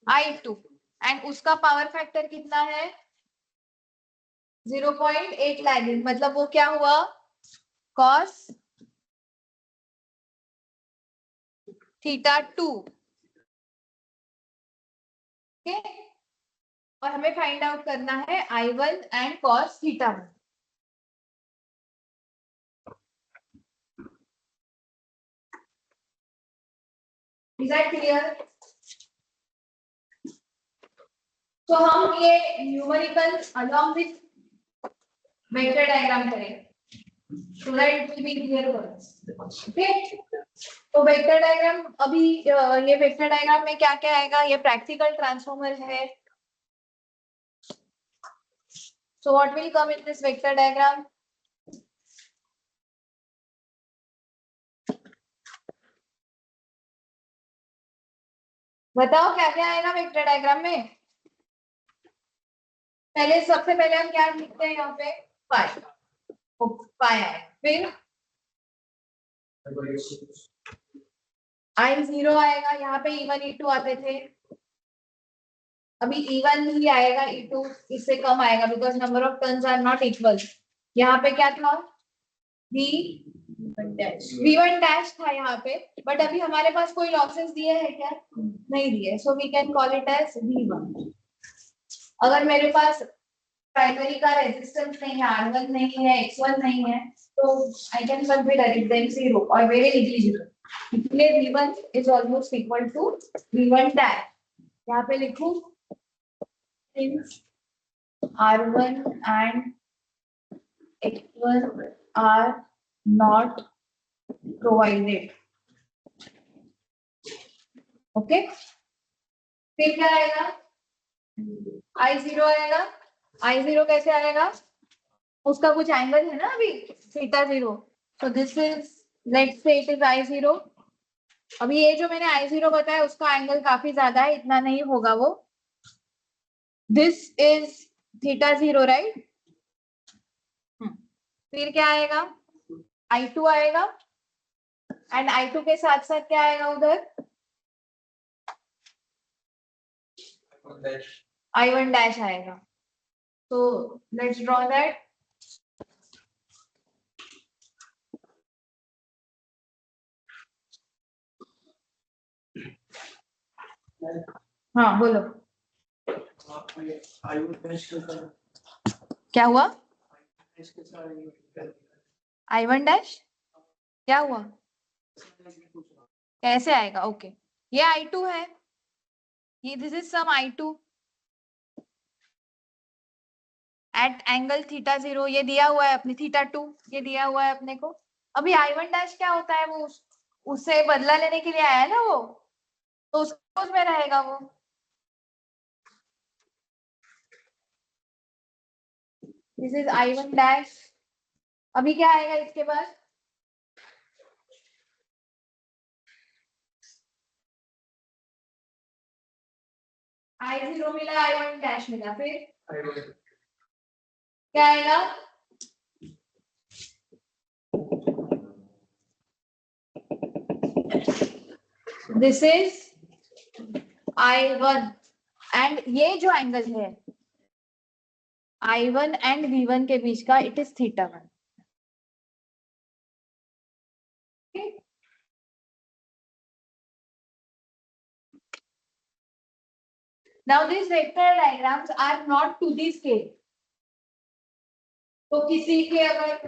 I2 एंड उसका पावर फैक्टर कितना है 0.8 लैगिंग. मतलब वो क्या हुआ cos थीटा 2. ओके. और हमें फाइंड आउट करना है I1 and cos theta 1. Is that clear? तो हम ये numerical along with vector diagram करेंगे so that it will be clear for us. Okay? तो वेक्टर डायग्राम अभी ये वेक्टर डायग्राम में क्या क्या आएगा. ये प्रैक्टिकल ट्रांसफॉर्मर है. So what will come in this vector diagram. बताओ क्या क्या आएगा वेक्टर डायग्राम में. पहले सबसे पहले हम क्या लिखते हैं यहाँ पे पाई. पाई है. फिर I0 आएगा. यहाँ पे E1 E2 आते थे. अभी E1 ही आएगा. E2 इससे कम आएगा because number of turns are not equal. यहाँ पे क्या था V V1 डैश था यहाँ पे, बट अभी हमारे पास कोई लॉसेस दिए हैं क्या? नहीं दिए, so we can call it as V1। अगर मेरे पास प्राइमरी का रेजिस्टेंस नहीं है, R1 नहीं है, X1 नहीं है, तो I can consider it then 0 और वेरी नेग्लिजिबल। इसलिए V1 is almost equal to V1 dash. यहाँ पे लिखूं since R1 and X1 are not provided। Okay, फिर क्या आएगा? I0 आएगा। I0 कैसे आएगा? उसका कुछ एंगल है ना अभी, theta 0। So this is, let's say it is I0। अभी ये जो मैंने I0 बताया उसका एंगल काफी ज्यादा है, इतना नहीं होगा वो। This is theta 0, right? फिर क्या आएगा? I2 आएगा, एंड I2 के साथ साथ क्या आएगा उधर? I1 डैश आएगा। तो लेट्स ड्रॉ दैट। हाँ बोलो, क्या हुआ? I1 डैश क्या हुआ? कैसे आएगा? ओके, ये I2 है, ये this is some I2 at angle theta 0, ये दिया हुआ है अपने थीटा 2, ये दिया हुआ है अपने को। अभी I1 डैश क्या होता है? वो उससे बदला लेने के लिए आया है ना वो, तो उसमें रहेगा वो। This is I1 dash. अभी क्या आएगा इसके बाद? I0 मिला, I1 डैश मिला, फिर क्या आएगा? दिस इज I1 एंड ये जो एंगल है I1 एंड V1 के बीच का, it is theta 1। Now these vector diagrams are not to the scale। तो किसी के अगर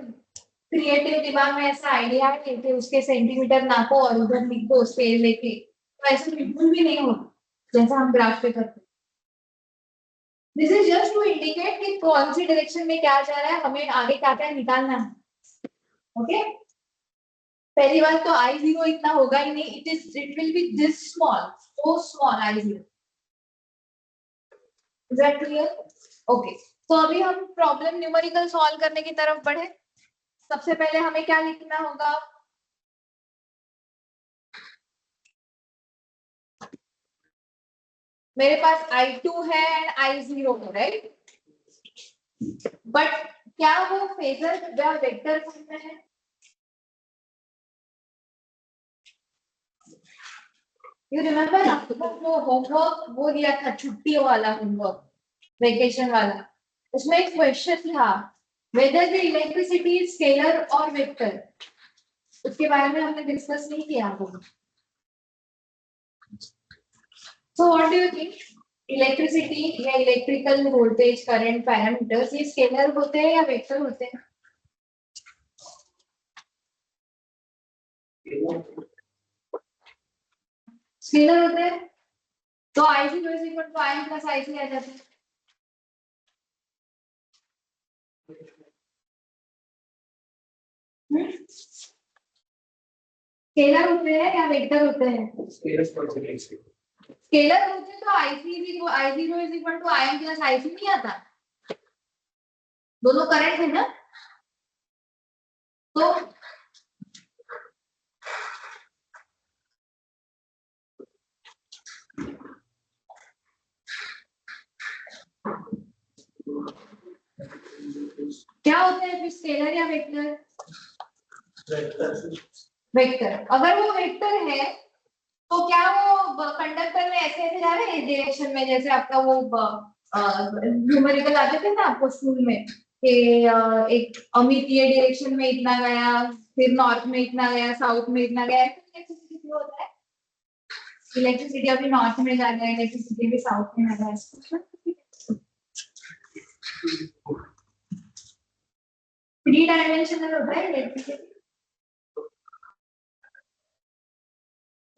क्रिएटिव दिमाग में ऐसा आइडिया है कि उसके सेंटीमीटर नापो और उधर लिख दो स्केल लेके, तो ऐसे बिल्कुल भी नहीं होता जैसा हम ग्राफ पे करते हैं। This is just to indicate कि कौन सी डायरेक्शन में क्या जा रहा है, हमें आगे क्या क्या निकालना है। ओके, पहली बात तो I0 इतना होगा ही नहीं, it will be this small, so small I0। Is that clear? Okay, तो अभी हम प्रॉब्लम न्यूमेरिकल सॉल्व करने की तरफ बढ़े। सबसे पहले हमें क्या लिखना होगा? मेरे पास I2 है एंड I0 है, राइट? बट क्या वो फेजर या वेक्टर फॉर्म में है? यू रिमेम्बर आपको वो होमवर्क वो दिया था, छुट्टी वाला होमवर्क, वेकेशन वाला, उसमें एक क्वेश्चन था whether the electricity is scalar और वेक्टर। उसके बारे में हमने डिस्कस नहीं किया होगा। So what do you think, electricity या इलेक्ट्रिकल वोल्टेज करंट पैरामीटर्स ये स्केलर होते हैं या वेक्टर होते हैं? स्केलर होते हैं। तो I0 is equal to I plus IC आ जाता है। स्केलर होते हैं या वेक्टर होते हैं? स्केलर होते तो I0 is equal to IM plus IC नहीं आता? दोनों करेक्ट है ना? तो क्या होते हैं फिर, स्केलर या वेक्टर? वेक्टर। अगर वो वेक्टर है तो क्या वो कंडक्टर में ऐसे ऐसे जा रहे हैं डायरेक्शन में, जैसे आपका वो न्यूमेरिकल आते थे ना आपको स्कूल में कि एक अमित ये डायरेक्शन में इतना गया, फिर नॉर्थ में इतना गया, साउथ में इतना गया, इलेक्ट्रिसिटी फ्लो होता है। इलेक्ट्रिसिटी अभी नॉर्थ में जा रहा है, इलेक्ट्रिसिटी भी साउथ में आ रहा है। 3 डायमेंशनल होता है इलेक्ट्रिसिटी।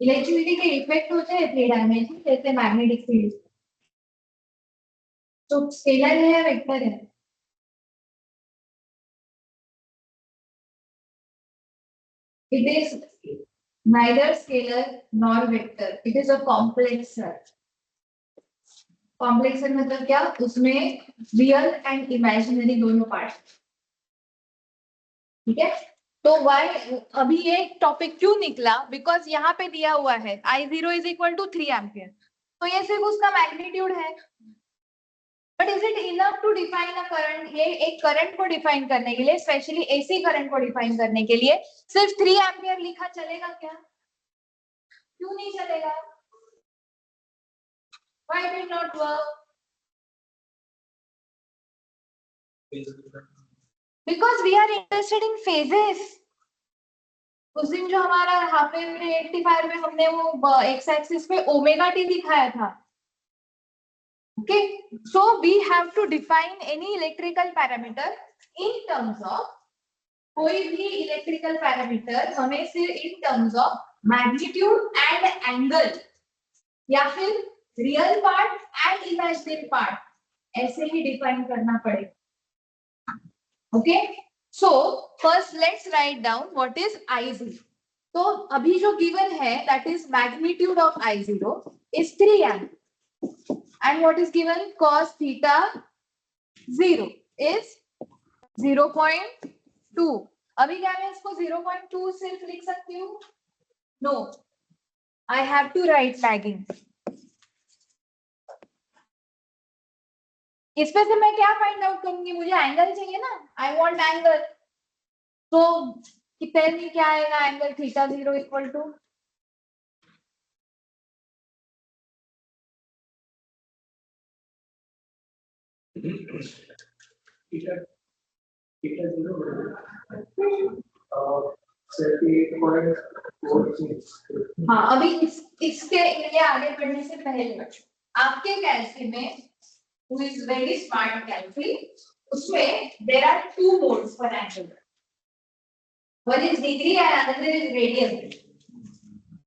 इलेक्ट्रिसिटी के इफेक्ट होते हैं 3 डायमेंशन, जैसे मैग्नेटिक फील्ड। तो स्केलर है या वेक्टर है? It is neither scalar nor vector. It is a complex set. Complex मतलब क्या? उसमें रियल एंड इमेजिनरी दोनों पार्ट। ठीक है, तो वाई अभी ये टॉपिक क्यों निकला? बिकॉज यहाँ पे दिया हुआ है I0 is equal to 3 ampere, तो ये सिर्फ उसका मैग्नीट्यूड है। But is it enough to define a current? ये एक करंट को डिफाइन करने के लिए, स्पेशली एसी करंट को डिफाइन करने के लिए सिर्फ 3 एम्पियर लिखा चलेगा क्या? क्यों नहीं चलेगा? Why did not work? Because we are interested in phases. उस दिन जो हमारा हाफ वेव रेक्टिफायर में हमने वो एक्स एक्सिस पे ओमेगा टी दिखाया था। Okay, so we have to define any electrical parameter in terms of, कोई भी इलेक्ट्रिकल पैरामीटर हमें सिर्फ in terms of magnitude and angle, या फिर real part and imaginary part, ऐसे ही डिफाइन करना पड़ेगा। Okay, so first let's write down what is I0। तो अभी जो गिवन है that is magnitude of I0 is 3 ampere and what is given cos theta 0 is 0.2। अभी क्या मैं इसको 0.2 सिर्फ लिख सकती हूँ? No, I have to write lagging. इसमें से मैं क्या फाइंड आउट करूंगी? मुझे एंगल चाहिए ना, आई वांट एंगल। तो कितने में क्या आएगा एंगल थीटा 0 इक्वल टू? हाँ, अभी इसके लिए आगे बढ़ने से पहले आपके कैलसी में who is very smart calci, उसमें there are 2 modes for angle. One is degree and another is radian.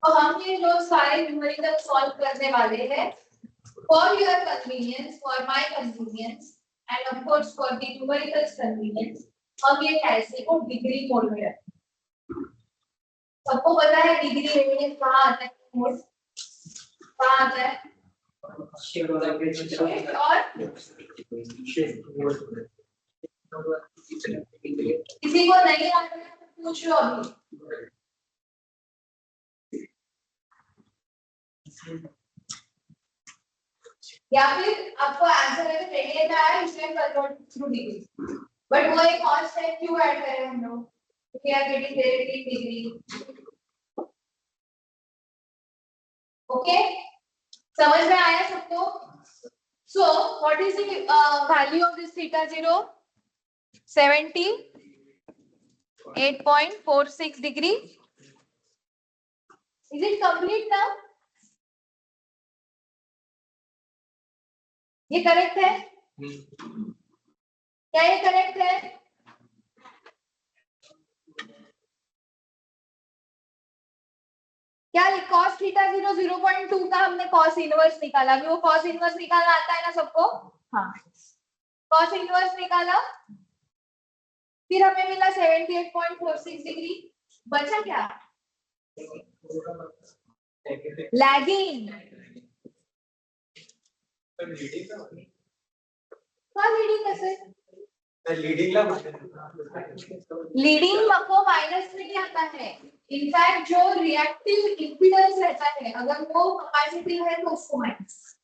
तो हम ये जो सारे न्यूमेरिकल सॉल्व करने वाले हैं, for your convenience, for my convenience, and of course for the numerical convenience, हम ये कैलसी को डिग्री मोड में रखें। सबको पता है डिग्री रेडियन कहाँ आता है? मोड कहाँ आता है? और किसी को नहीं आता है तो पूछ लो अभी। या फिर आपको आंसर है रेडियन आया, इसमें कन्वर्ट थ्रू डिग्री, बट वो एक और स्टेप क्यों ऐड करें हम लोग? We are getting directly degree. Okay, समझ में आया सबको? So what is the value of this theta 0? 78.46 degree. Is it complete now? ये करेक्ट है? क्या ये करेक्ट है? क्या cos थीटा 0 0.2 का हमने cos इनवर्स निकाला, अभी वो cos इनवर्स निकालना आता है ना सबको? हाँ, cos इनवर्स निकाला, फिर हमें मिला 78.46 डिग्री। बचा क्या? लैगिंग। लीडिंग कैसे? लीडिंग को माइनस में क्या आता है? इनफैक्ट जो रिएक्टिव इंपीडेंस रहता है, अगर वो कैपेसिटिव है तो उसको माइनस।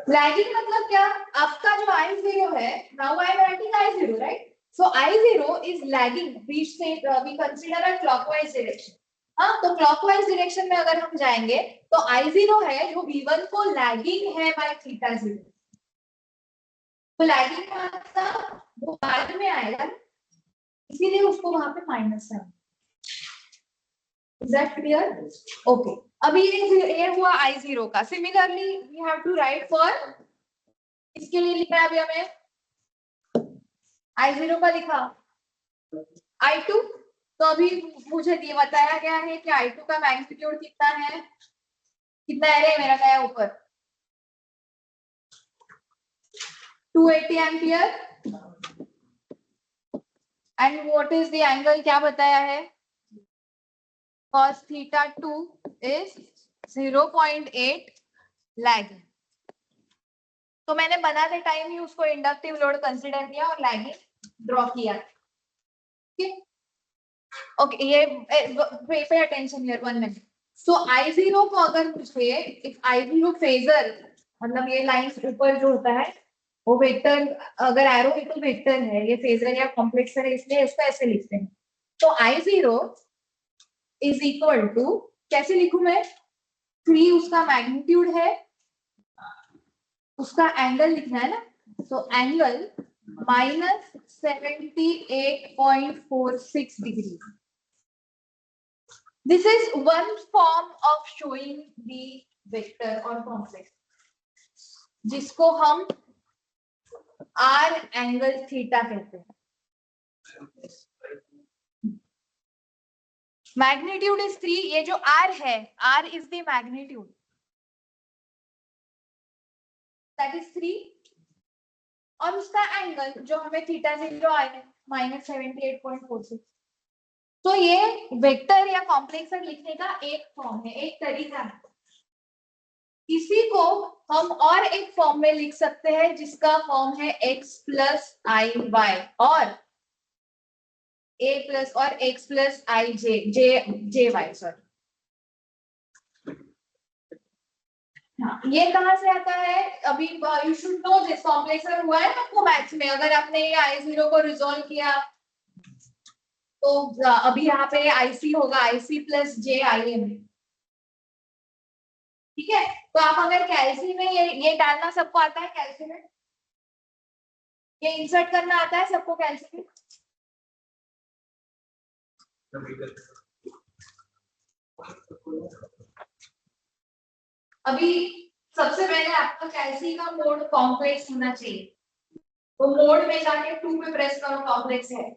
लैगिंग मतलब क्या? आपका जो I0 है, now I am writing I0, right? So I0 is lagging, we consider a clockwise direction. हाँ, तो क्लॉकवाइज डायरेक्शन में अगर हम जाएंगे तो I0 है जो V1 को लैगिंग है बाय थीटा 0। तो लैगिंग का वो बाद में आएगा, इसीलिए उसको वहां पे माइनस है। Is that clear? ओके, अभी ये हुआ I0 का। Similarly we have to write for, इसके लिए लिखना है अभी हमें I0 का लिखा, I2। तो अभी मुझे ये बताया गया है कि I2 का मैग्नीट्यूड कितना है, कितना है मेरा गया ऊपर 280 ampere. And what is the angle, क्या बताया है, cos थीटा 2 इज 0.8 लैगिंग। तो मैंने बनाते टाइम ही उसको इंडक्टिव लोड कंसीडर किया और लैगिंग ड्रॉ किया। ओके, ये pay attention here 1 minute. So I0 को अगर मुझे इफ I0 फेजर, मतलब ये लाइन ऊपर जो होता है वो वेक्टर, अगर एरो है तो वेक्टर है, ये फेजर या कॉम्प्लेक्स है, इसलिए इसको ऐसे लिखते हैं। तो I0 इज इक्वल टू, कैसे लिखूं मैं, 3 उसका मैग्नीट्यूड है, उसका एंगल लिखना है ना, तो angle minus 78.46 degree. This is one form of showing the vector or complex, जिसको हम R एंगल थीटा कहते हैं। मैग्नीट्यूड इज 3, ये जो R है, R is the magnitude, that is 3, और उसका एंगल जो हमें थीटा 0 आया है माइनस 78.46। तो ये वेक्टर या कॉम्प्लेक्स लिखने का एक फॉर्म है, एक तरीका है। इसी को हम और एक फॉर्म में लिख सकते हैं जिसका फॉर्म है x प्लस आई वाई और a प्लस और x प्लस आई जे वाई, सॉरी। ये कहां से आता है, अभी you should know this, complex हुआ है ना आपको मैथ्स में, अगर आपने ये I0 को रिजोल्व किया तो अभी यहाँ पे IC होगा, IC plus J I am, ठीक है। तो आप अगर कैल्सी में ये डालना सबको आता है, कैल्सी में ये इंसर्ट करना आता है सबको कैल्सी में? अभी सबसे पहले आपका कैल्सी का मोड कॉम्प्लेक्स होना चाहिए, तो मोड में जाके 2 पे प्रेस करो, कॉम्प्लेक्स है।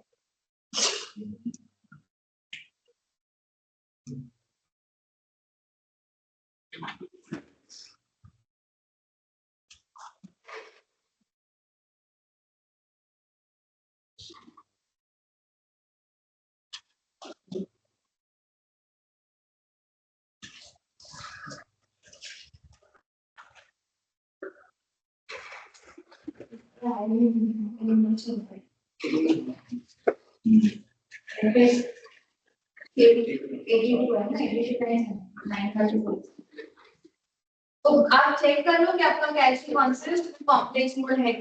तो आप चेक कर लो कि आपका कैल्सी कॉन्सेप्ट कॉम्प्लेक्स मोड है।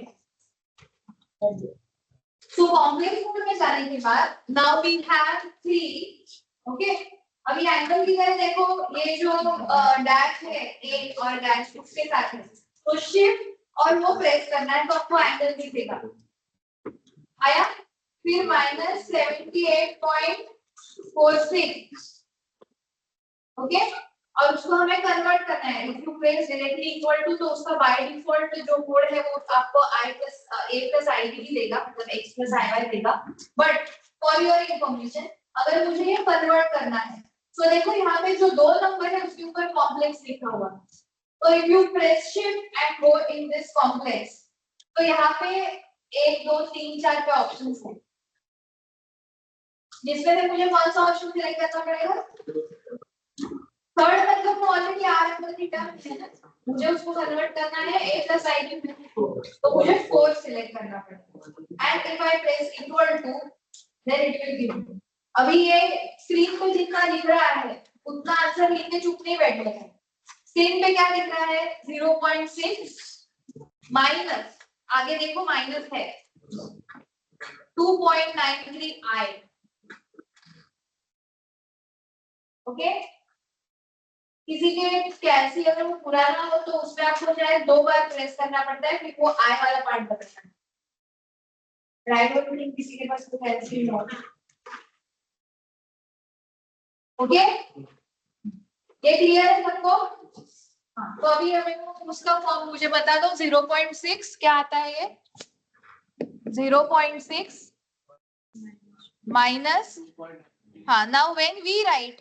तो कॉम्प्लेक्स मोड में जाने के बाद नाउ वी हैव 3, ओके। अभी एंगल की तरह देखो, ये जो डैश है ए और डैश उसके साथ है, तो शिफ्ट और वो प्रेस करना है तो आपको एंगल दिखेगा, आया। फिर माइनस 78.46, ओके। और उसको हमें कन्वर्ट करना है, if you place directly equal to तो उसका बाय डिफॉल्ट जो मोड है वो आपको a प्लस आई भी देगा, मतलब x प्लस आई वाई देगा। बट फॉर योर इंफॉर्मेशन अगर मुझे ये कन्वर्ट करना है तो देखो यहाँ पे जो 2 नंबर है उसके ऊपर कॉम्प्लेक्स लिखा हुआ है, तो if you press shift and go in this complex तो यहाँ पे 1 2 3 4 पे ऑप्शंस है, जिसमें से मुझे कौन सा ऑप्शन सिलेक्ट करना पड़ेगा? थर्ड मतलब तो ऑलरेडी आर एंगल थीटा है ना, मुझे उसको कन्वर्ट करना है a प्लस आई क्यूब में, तो मुझे 4 सिलेक्ट करना पड़ेगा। And if I press equal to then it will give. अभी ये स्क्रीन पे जितना लिख रहा है उतना आंसर लिख के चुप नहीं बैठना है। स्क्रीन पे क्या लिख रहा है 0.6 माइनस, आगे देखो माइनस है 2.93 आई, ओके। किसी के कैसी अगर वो पुराना हो तो उसमें आपको चाहे 2 बार प्रेस करना पड़ता है, फिर वो आई वाला पार्ट बदलना है। राइट और क्लिक किसी के पास तो कैसी हो, ओके, ये क्लियर है सबको? हाँ, तो अभी हमें उसका फॉर्म मुझे बता दो। 0.6 क्या आता है ये? 0.6 माइनस, हाँ, नाउ व्हेन वी राइट,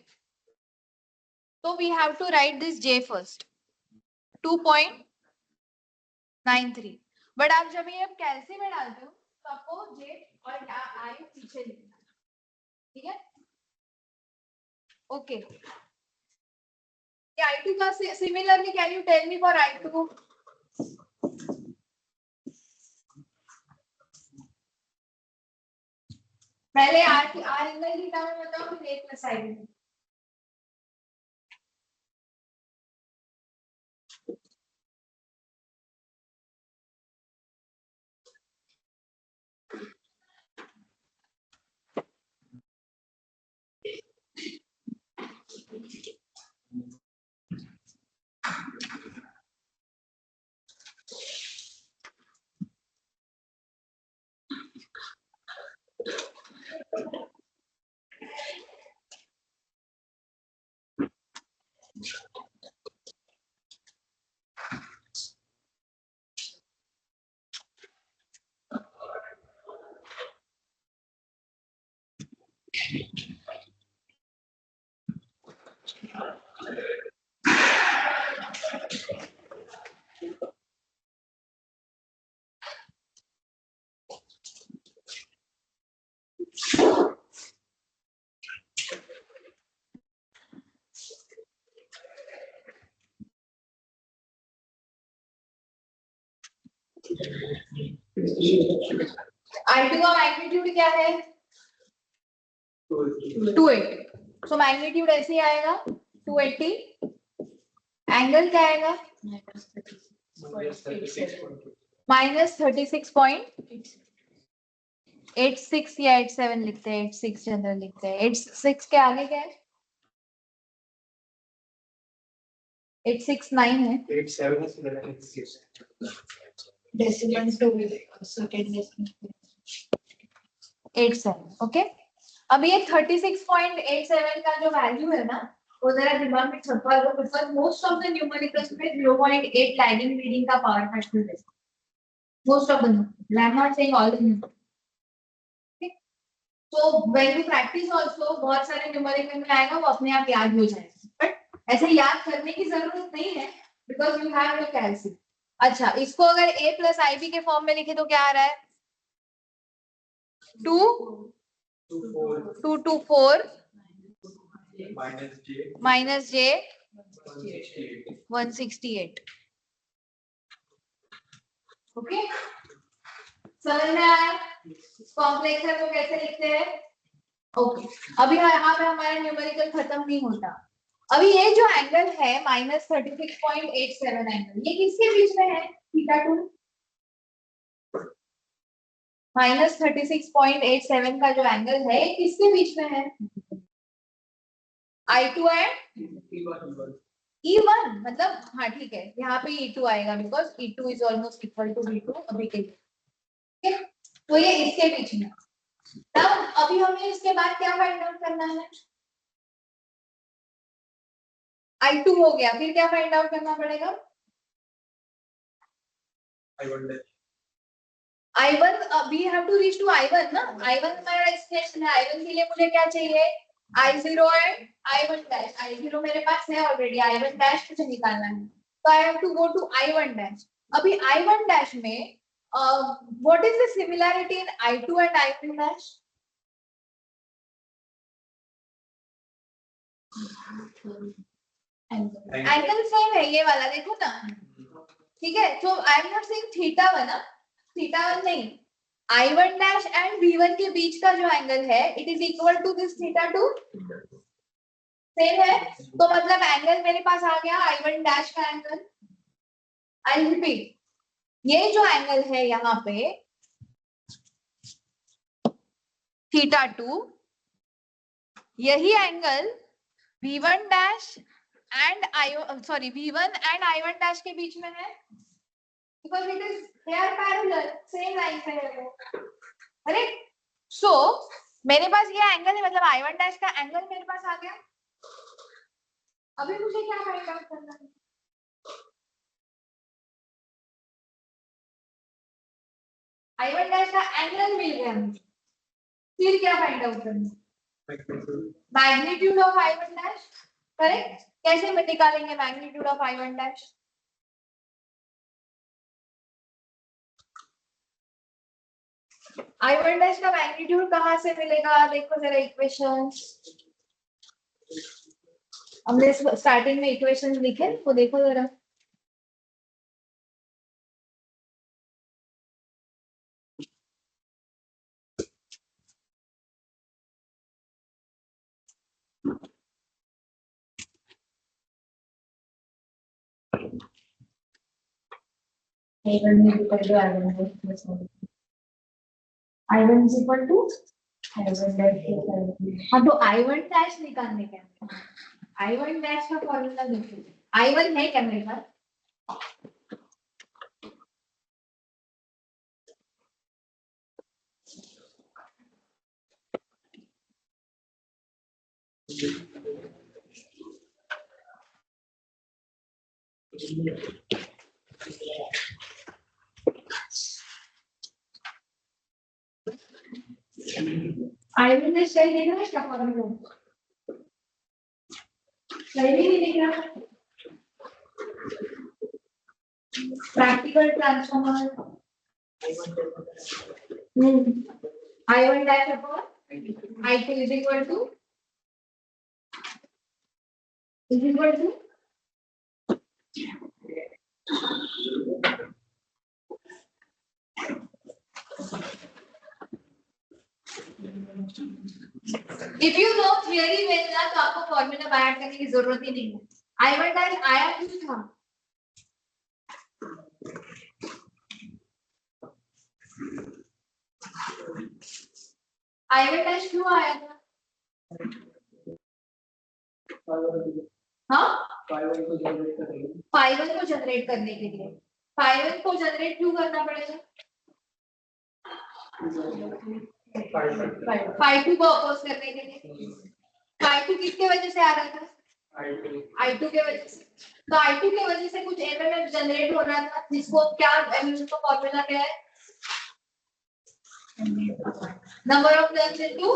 तो we have to write this j first, 2.93। But आप जब ये कैलसी में डालते हो तो आपको j और i पीछे लिखना है, ठीक है? ओके, I2 का similarly can you tell me for I2? पहले R एंगल थीटा में बताओ, फिर a प्लस I में। I2 का मैग्नीट्यूड क्या है? 280। सो मैग्नीट्यूड ऐसे ही आएगा 280। एंगल क्या आएगा? -36.86 या 87 लिखते हैं, 86 जनरल लिखते हैं। 86 के आगे क्या है? 869 है। 87 decimal to second decimal 87, okay. अब ये 36.87 का जो वैल्यू है ना, वो जरा दिमाग में छपवा दो, because most of the numericals में 0.8 लैगिंग रीडिंग का पावर फैक्टर है। Most of the, I am not saying all the numericals. तो व्हेन यू प्रैक्टिस आल्सो, बहुत सारे न्यूमेरिकल में आएगा, वो अपने आप याद हो जाएगा। बट ऐसे याद करने की जरूरत नहीं है, बिकॉज यू हैव योर कैलसी। अच्छा, इसको अगर a प्लस IB के फॉर्म में लिखे तो क्या आ रहा है? 224 माइनस j 168। ओके, समझ में आया कॉम्प्लेक्सर को कैसे लिखते हैं? ओके, अभी यहाँ पे हमारा न्यूमेरिकल खत्म नहीं होता। अभी ये जो एंगल है -36.87 एंगल, ये किसके बीच में है? θ2। -36.87 का जो एंगल है, ये किसके बीच में है? I2 एंड E1, मतलब हाँ ठीक है, यहाँ पे E2 आएगा, because E2 is almost equal to V2 अभी के लिए। ठीक है, तो ये इसके बीच में। तब अभी हमें इसके बाद क्या फाइंड आउट करना है? I2 हो गया, फिर क्या फाइंड आउट करना पड़ेगा? I1, we have to reach to I1 ना। I1 हमारा एक्सप्रेशन है। I1 के लिए मुझे क्या चाहिए? I0 and I1 dash. I0 मेरे पास है ऑलरेडी, I1 डैश मुझे निकालना है, तो I have to go to I1 dash. अभी I1 डैश में what is the similarity in I2 and I1 dash? Angle same है, ये वाला देखो ना, ठीक है। तो आई एम नॉट सेइंग θ1 ना, θ1 नहीं, I1 डैश एंड V1 के बीच का जो एंगल है, it is equal to this θ2, same है। तो मतलब एंगल मेरे पास आ गया I1 डैश का एंगल। आई रिपीट, ये जो एंगल है यहाँ पे θ2, यही angle V1 dash and sorry V1 and I1 dash के बीच में है, because it is they are parallel, same line पे है वो, करेक्ट। सो मेरे पास ये एंगल है, मतलब I1 डैश का एंगल मेरे पास आ गया। अभी मुझे क्या फाइंड आउट करना है? I1 डैश का एंगल मिल गया मुझे, फिर क्या फाइंड आउट करना है? Magnitude of I1 dash, correct. कैसे मैं निकालेंगे magnitude of I1 dash? I1 dash का मैग्नीट्यूड कहाँ से मिलेगा? देखो जरा इक्वेशन, हमने स्टार्टिंग में इक्वेशन लिखे वो देखो जरा। I1 is equal to I1 dash। हाँ तो I1 डैश निकालने के लिए I1 डैश का फॉर्मूला देखो, I1 है क्या मेरे पास? I1 डैश सही देख रहा है क्या फॉर्मूला? सही भी नहीं दिख रहा। Practical transformer I1 dash upon I2 is equal to if you know theory well ना तो आपको फॉर्मूला बाय ऐड करने की जरूरत ही नहीं है। I1 dash आया क्यों था? I1 dash क्यों आया था? हाँ, phi1 को जनरेट करने के लिए। phi1 को जनरेट क्यों करना पड़ेगा? phi2 को अपोज करने के लिए। phi2 किसके वजह से आ रहा था? I2 के वजह से। तो I2 के वजह से कुछ MMF जनरेट हो रहा था, जिसको क्या MMF का फॉर्मूला क्या है? Number of turns into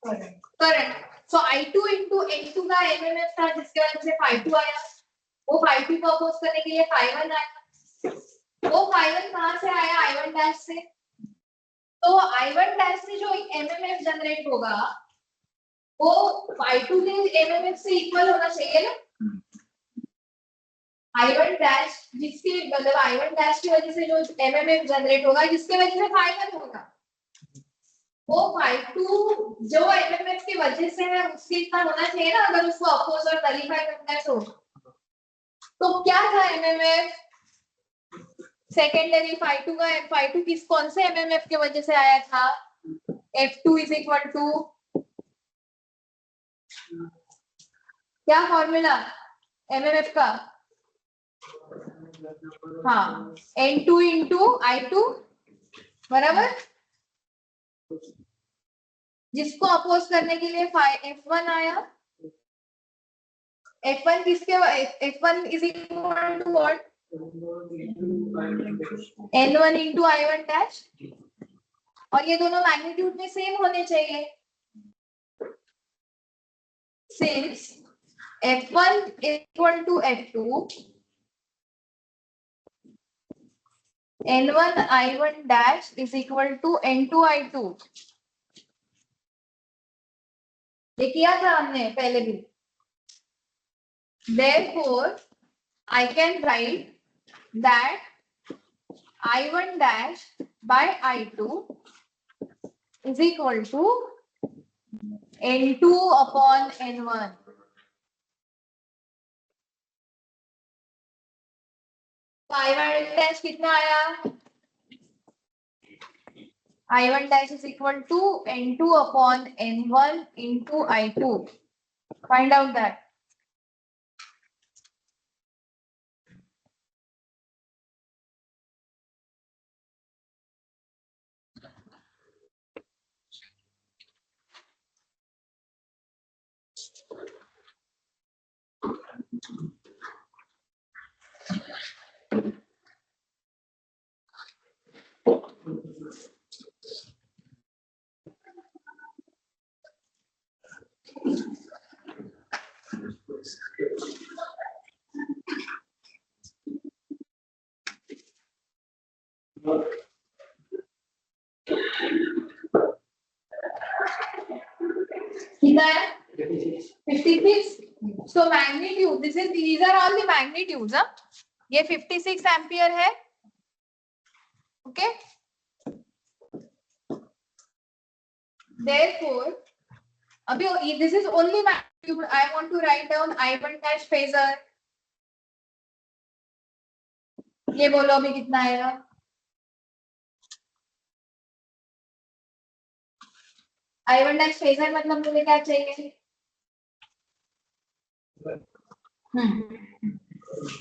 current. So I2 into N2 का MMF था, जिसके वजह से phi2 आया। वो phi2 को अपोज करने के लिए phi1 आया। वो phi1 कहाँ से आया? I1 डैश से। तो I1 डैश से जो MMF जनरेट होगा वो phi2 के MMF से इक्वल होना चाहिए ना। I1 डैश जिसकी मतलब I1 डैश की वजह से जो MMF जनरेट होगा, जिसके वजह से phi1 होगा, वो phi2 जो MMF की वजह से है उसके इतना होना चाहिए ना, अगर उसको अपोज और नलीफाई करना है तो क्या था MMF? सेकेंडरी phi2 का phi2 किस कौन से MMF की वजह से आया था? F2 is equal to क्या फॉर्मूला MMF का? हाँ, N2 into I2 बराबर, जिसको अपोज करने के लिए F1 आया। F1 किसके F1 is equal to what? N1 into I1 dash, और ये दोनों मैग्नीट्यूड में सेम होने चाहिए। Since F1 is equal to F2, N1 I1 dash is equal to N2 I2। ये किया था हमने पहले भी। Therefore, I can write that I1 dash by I2 is equal to N2 upon N1। तो I1 dash कितना आया? I1 dash is equal to N2 upon N1 into I2। Find out that. कितना है 56. So magnitude, these are all the magnitudes. ये 56 ampere है. Okay. Therefore, अभी this is only magnitude. I want to write down I1 dash phasor. ये बोलो अभी कितना आएगा. I1 dash phasor मतलब मुझे क्या चाहिए.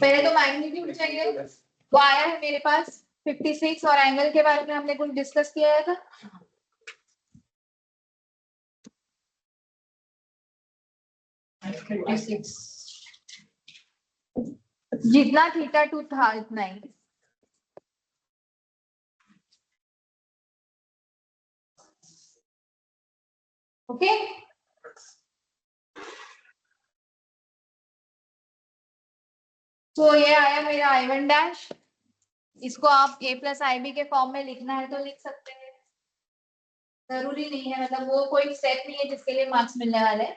पहले तो मैग्नीट्यूड चाहिए. वो आया है मेरे पास 56 और एंगल के बारे में हमने कुछ डिस्कस किया था. जितना थीटा 2 था इतना ही. ओके. तो ये आया मेरा I1 डैश. इसको आप a प्लस IB के फॉर्म में लिखना है तो लिख सकते हैं. जरूरी नहीं है, मतलब वो कोई स्टेप नहीं है जिसके लिए मार्क्स मिलने वाले हैं.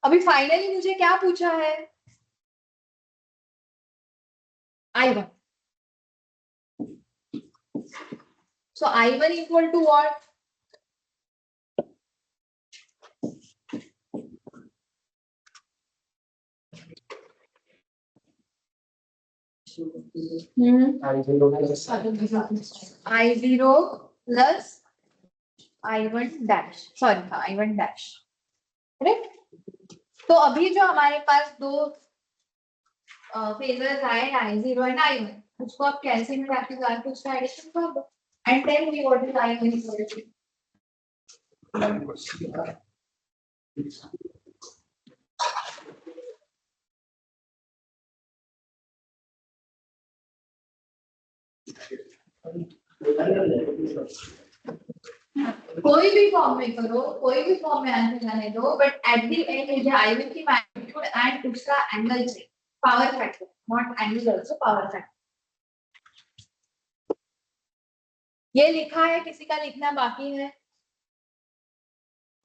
अभी फाइनली मुझे क्या पूछा है. I1. So I1 equal to what? I0 plus I1 dash. Sorry, I1 dash. Correct. तो अभी जो हमारे पास दो फेजर्स आए I0 एंड I1, उसको आप कैसे में रख के उसका एडिशन कर दो and tell me what is I1 equal to. कोई भी फॉर्म में करो, कोई भी फॉर्म में आंसर लाने दो, बट एट द एंड मुझे I1 की मैग्नीट्यूड एंड उसका एंगल चाहिए. Power factor, naught angle, also power factor. ये लिखा है, किसी का लिखना बाकी है.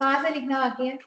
कहाँ से लिखना बाकी है.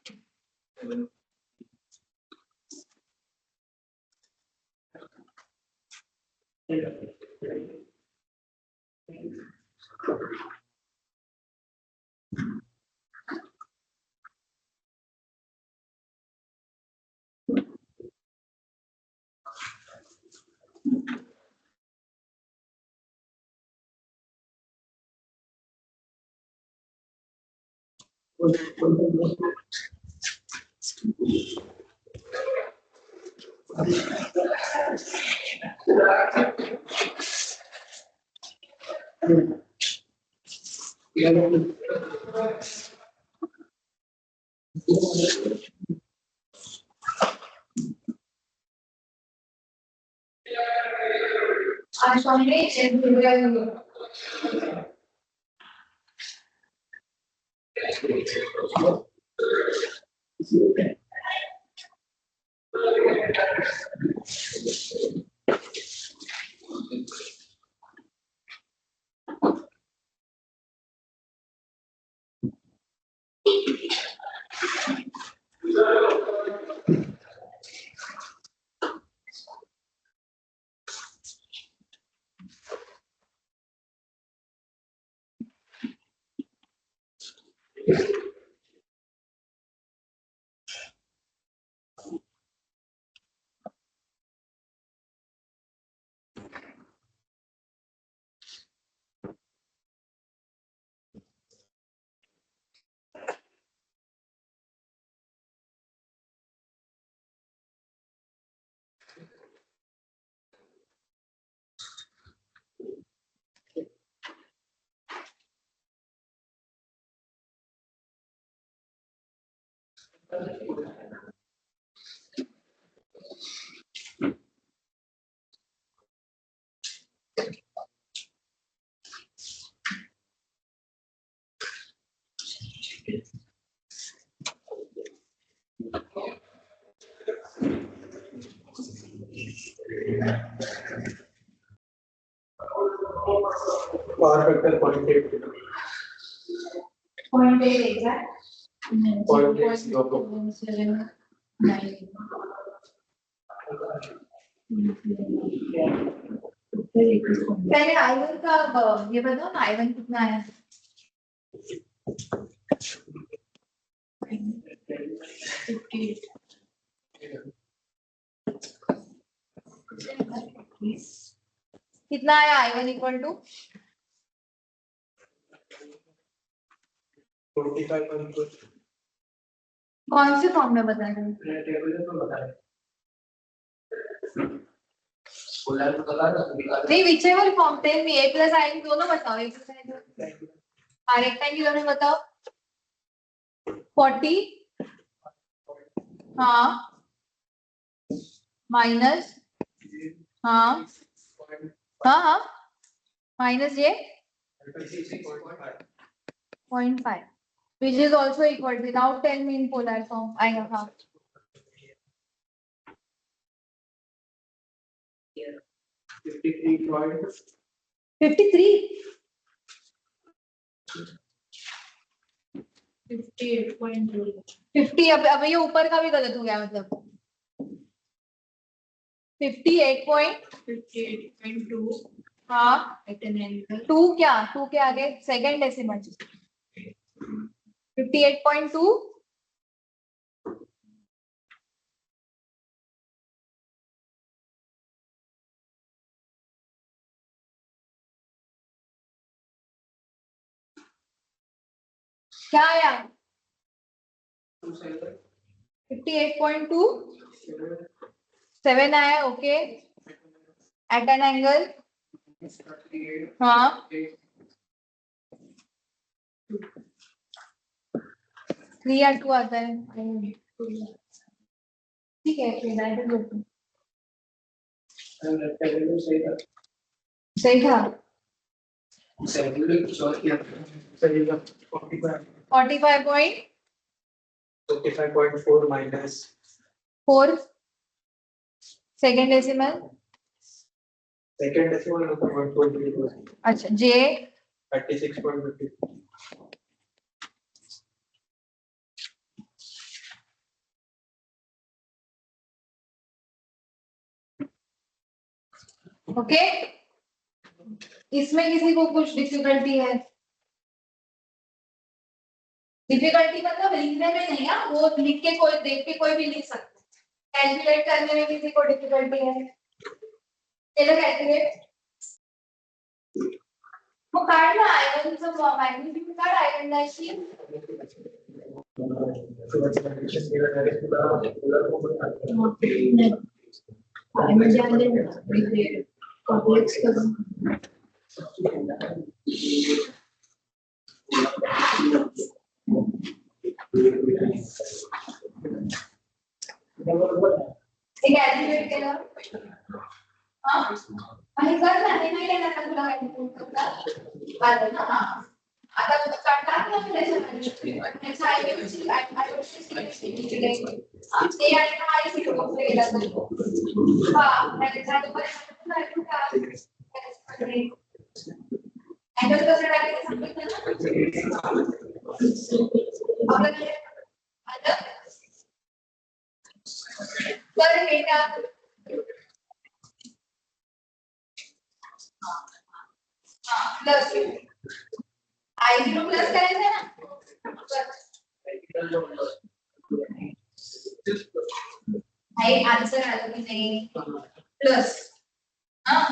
आज हमने पावर फैक्टर 0.8 0.8 exact. 0.8 पहले I1 का ये बताओ ना I1 कितना आया? कितना आया I1 इक्वल टू 45.2 कौन से फॉर्म में बता रहे हो? नहीं whichever form tell me a plus i दोनों बताओ a प्लस i और रेक्टेंगुलर में बताओ 40 हाँ माइनस हाँ हाँ हाँ माइनस ये 0.5 which is also equal without 10 mean polar form आएगा हाँ 53 50 अब ये ऊपर का भी गलत हो गया मतलब 58.2 हाँ 2 क्या 2 के आगे सेकंड डेसिमल 58.2 क्या आया 58.2 7 आया ओके एट एन एंगल हाँ 3 या 2 आता है ठीक है फिर सही था 45.4 minus 45.4 second decimal second decimal number 1.2 अच्छा जे 36.50 ओके इसमें किसी को कुछ डिफिकल्टी है डिफिकल्टी मतलब लिखने में नहीं है वो लिख के कोई देख के कोई भी लिख सकता है कैलकुलेट करने में किसी को डिफिकल्टी है चलो कैलकुलेट वो काटना आएगा तो सब magnitude card eigen dashing complex calculate केला हां आणि कर ना नाही केला तर तुला कैलकुलेट करता आलं ना हां आता काढला ना त्याच्या आयडियाची ते आणि हाय सिटी बॉक्स गेला तर हां त्याच्या पर्यंत अँगल कसं टाकायचं सांगितलं ना आपल्याला आता तर बेटा प्लस I0 प्लस करायचं आहे ना नाही आन्सर आलं की नाही प्लस हां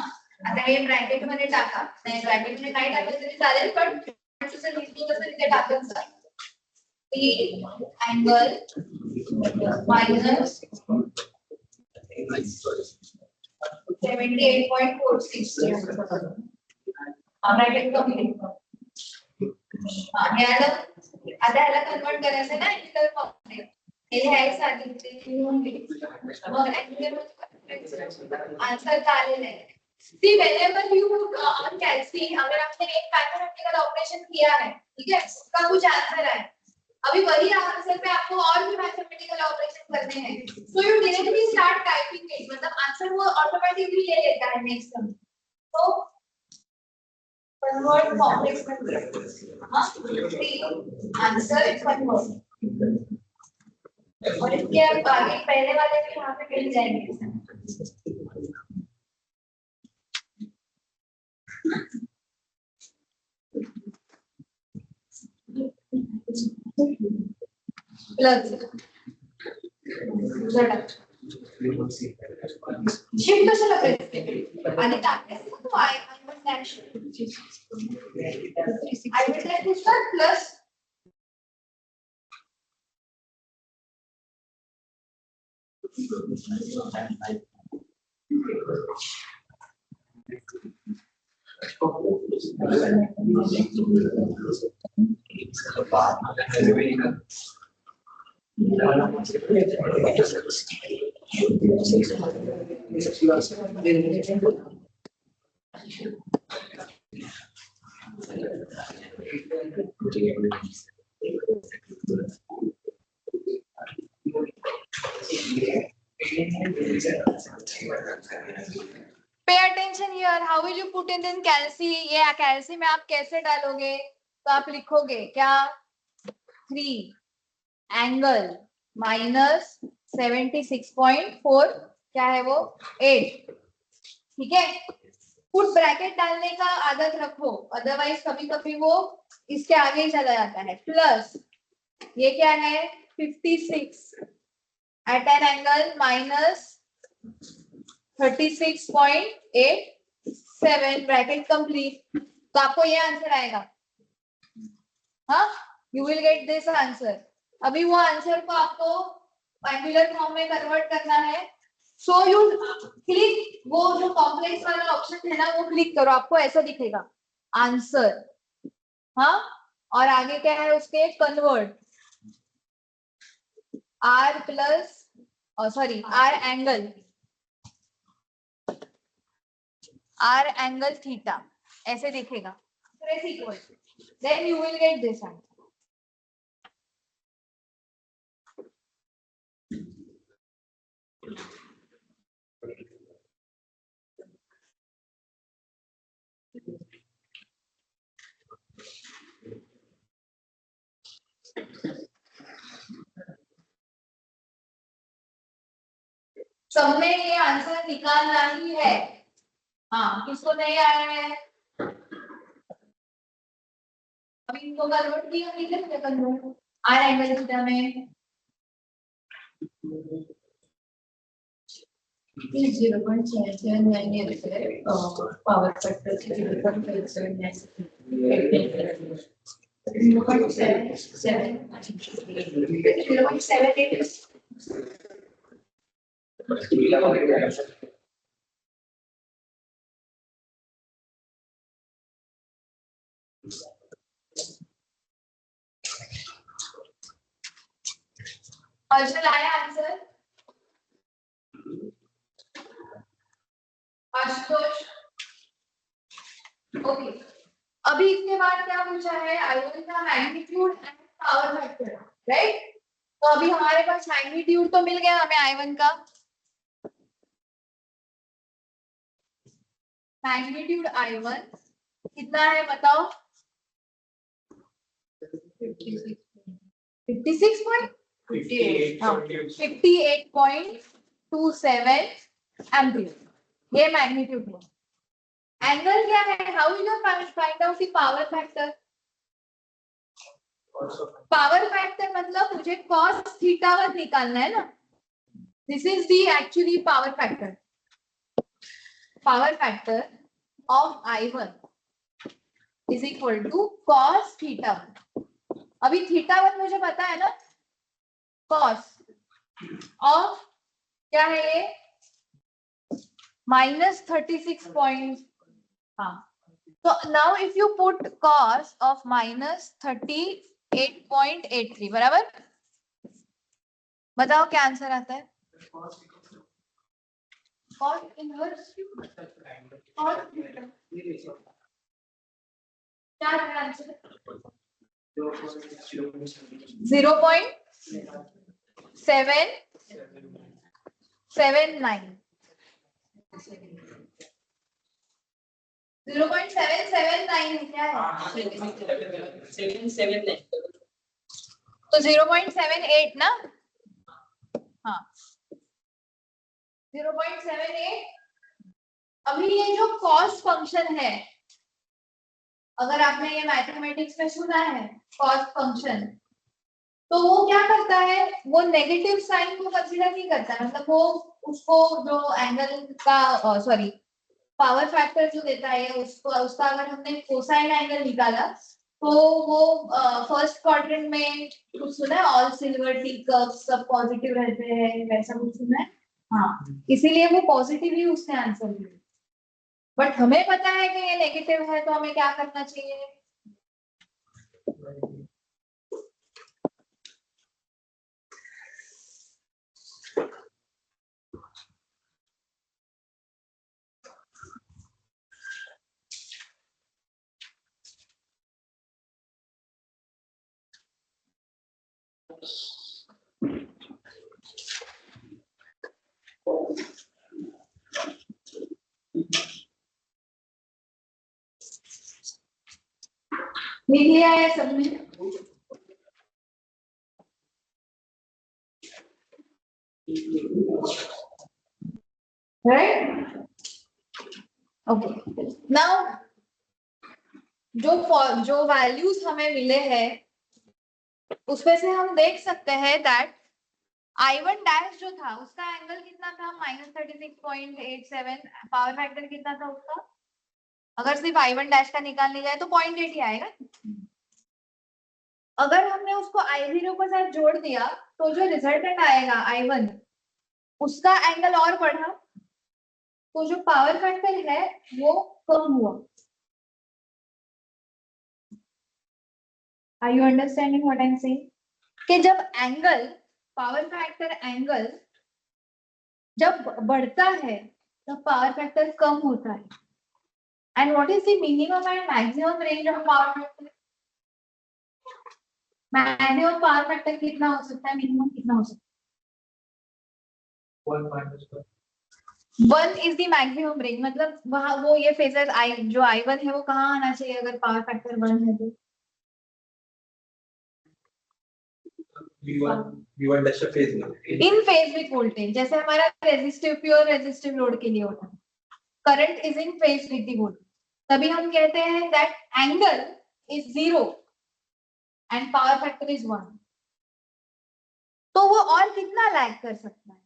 आता हे ब्रॅकेट मध्ये टाका नाही ब्रॅकेट मध्ये नाही टाकलं तरी चालेल पण तुझं लिहितो तसं तिथे टाकायचं T angle minus 78.46 bracket complete हे आलं आता ह्याला कन्वर्ट करायचं ना इंटिग्रल फॉर्म मध्ये हे लिहायचं आधी ते लिहून घे मग आन्सर का आलेलं आहे See, whenever you on calci, अगर आपने एक मैथमेटिकल ऑपरेशन किया है, ठीक है, उसका कुछ आंसर है, अभी वही आंसर पे आपको और भी मैथमेटिकल ऑपरेशन करने हैं, so you directly start typing it, मतलब आंसर वो ऑटोमेटिकली ले लेता है नेक्स्ट टर्म, तो convert complex number. हाँ, 3 आंसर convert. और इसके अब आगे पहले वाले भी यहाँ पे मिल जाएंगे. प्लस शिफ्ट कशाला करते आणि टाकायचं तो I will dash plus Pay attention here. How will you put in calci? ये calci में आप कैसे डालोगे? तो आप लिखोगे क्या? 3 एंगल माइनस 76.4 क्या है वो 8. ठीक है. पुट ब्रैकेट डालने का आदत रखो, अदरवाइज कभी कभी वो इसके आगे ही चला जाता है. प्लस ये क्या है 56 at an angle minus 36.87 bracket complete. तो आपको ये आंसर आएगा. हाँ, you will get this answer. अभी वो आंसर को आपको एंगुलर फॉर्म में कन्वर्ट करना है. सो यू क्लिक वो जो कॉम्प्लेक्स वाला ऑप्शन है ना वो क्लिक करो, आपको ऐसा दिखेगा आंसर. हाँ, और आगे क्या है उसके convert r plus sorry r angle theta ऐसे दिखेगा. Then you will get this answer. सबने ये आंसर निकालना ही है. हाँ, किसको नहीं आया है अभी इनको कन्वर्ट किया नहीं कन्वर्ट आर एंगल थीटा में 0.779 पावर फैक्टर 0.779 अर्जुन आया आंसर. आशुतोष ओके. अभी इसके बाद क्या पूछा है आयन का magnitude and power factor. Right. तो अभी हमारे पास मैग्नीट्यूड तो मिल गया हमें आयन का. मैग्नीट्यूड I1 कितना है बताओ. 58.27 एम्पियर. ये मैग्नीट्यूड है. एंगल क्या है? How will you find out the power factor? Power factor मतलब मुझे cos थीटा 1 निकालना है ना. This is the actually power factor. Power factor of I1 is equal to cos theta 1. अभी थीटा 1 मुझे पता है ना. cos ऑफ क्या है ये -36 पॉइंट. हाँ, तो now if you put cos of -38.83 बराबर. बताओ क्या आंसर आता है. cos इनवर्स क्या है आंसर 0.779. 0.779 क्या है? हाँ 779 तो 0.78 ना? हाँ 0.78। अभी ये जो कॉस्ट फंक्शन है, अगर आपने ये मैथमेटिक्स में सुना है कॉस्ट फंक्शन, तो वो क्या करता है, वो नेगेटिव साइन को कंसीडर नहीं करता है, मतलब वो उसको जो एंगल का सॉरी पावर फैक्टर जो देता है उसको, उसका अगर हमने कोसाइन एंगल निकाला तो वो फर्स्ट क्वाड्रेंट में कुछ सुना है, ऑल सिल्वर टी कर्व्स सब पॉजिटिव रहते हैं, वैसा कुछ सुना है? हाँ, इसीलिए वो पॉजिटिव ही उसने आंसर दिया। बट हमें पता है कि ये नेगेटिव है, तो हमें क्या करना चाहिए? लिख लिया है सबने? Right, okay. नाउ जो वैल्यूज हमें मिले हैं उसमें से हम देख सकते हैं दैट I1 डैश जो था उसका एंगल कितना था, -36.87। पावर फैक्टर कितना था उसका? अगर सिर्फ I1 डैश का निकालने जाए तो 0.8 ही आएगा। अगर हमने उसको I0 के साथ जोड़ दिया तो जो रिजल्टेंट आएगा I1, उसका एंगल और बढ़ा, तो जो पावर फैक्टर है वो कम हुआ। Are you understanding what I'm saying? कि जब एंगल, पावर फैक्टर एंगल जब बढ़ता है तब पावर फैक्टर कम होता है। And what is the minimum and maximum range of power factor? Maximum power factor कितना हो सकता है, मिनिमम कितना हो सकता है? 1 इज द मैक्सिमम रेंज, मतलब वहां वो ये फेजर आई जो I1 है वो कहाँ आना चाहिए अगर पावर फैक्टर 1 है तो? V1 डैश फेज में इन फेज विद वोल्टेज, जैसे हमारा रेजिस्टिव प्योर रेजिस्टिव लोड के लिए होता है, current is in phase with the voltage, तभी हम कहते हैं that angle is 0 and power factor is 1। तो वो और कितना लैग कर सकता है?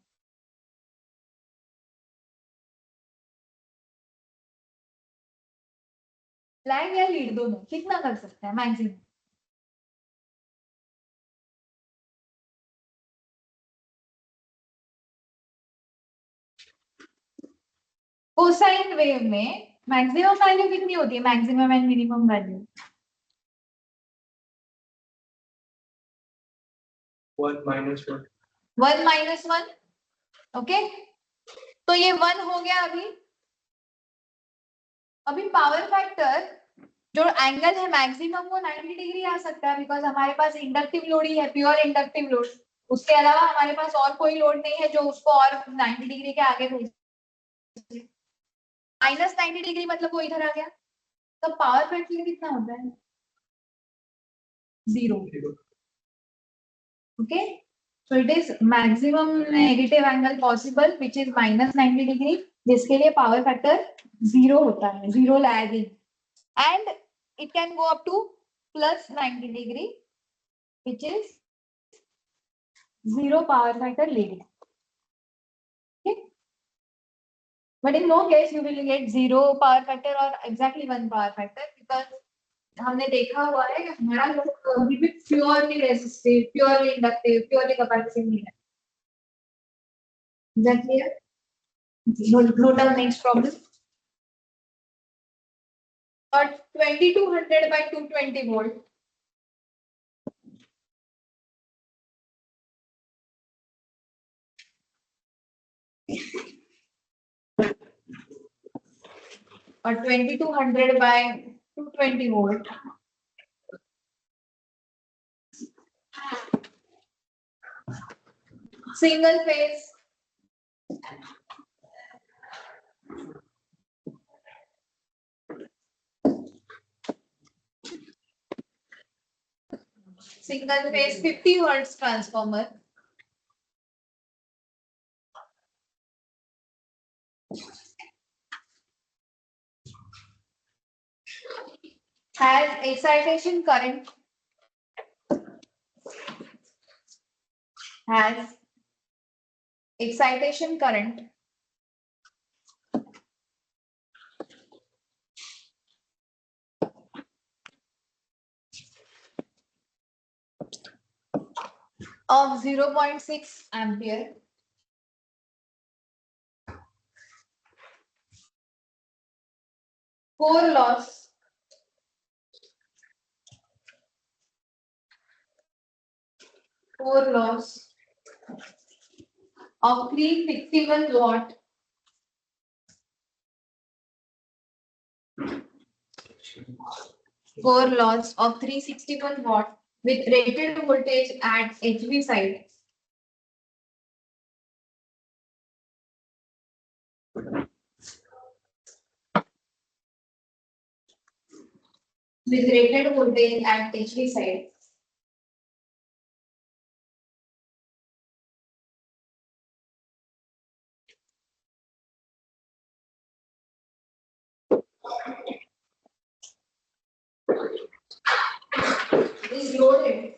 लैग या लीड दोनों, कितना कर सकता है मैक्सिमम? कोसाइन वेव में मैक्सिमम वैल्यू कितनी होती है, maximum and minimum value? 1 -1 1 - 1, okay. तो ये 1 हो गया। अभी पावर फैक्टर जो एंगल है मैक्सिमम वो 90 डिग्री आ सकता है, बिकॉज हमारे पास इंडक्टिव लोड ही है, प्योर इंडक्टिव लोड। उसके अलावा हमारे पास और कोई लोड नहीं है जो उसको और 90 डिग्री के आगे भेज। -90 डिग्री मतलब वो इधर आ गया, तो पावर फैक्टर कितना होता है? 0। Okay, so it is maximum negative angle possible which is -90 degree, जिसके लिए पावर फैक्टर 0 होता है, 0 lagging, and it can go up to +90 degree which is 0 power factor leading. Okay, but in no case you will get 0 power factor or exactly 1 power factor, because हमने देखा हुआ है कि हमारा लोग कभी भी purely resistive, purely inductive, purely capacitive नहीं है। Is that clear? Note down next problem. Or 2200 by 220 volt. Or 2200 by 220 volt. Single phase. single phase 50 hertz transformer has excitation current of 0.6 ampere. Core loss of 361 watt with rated voltage at HV side. With rated voltage at HV side. Is loaded.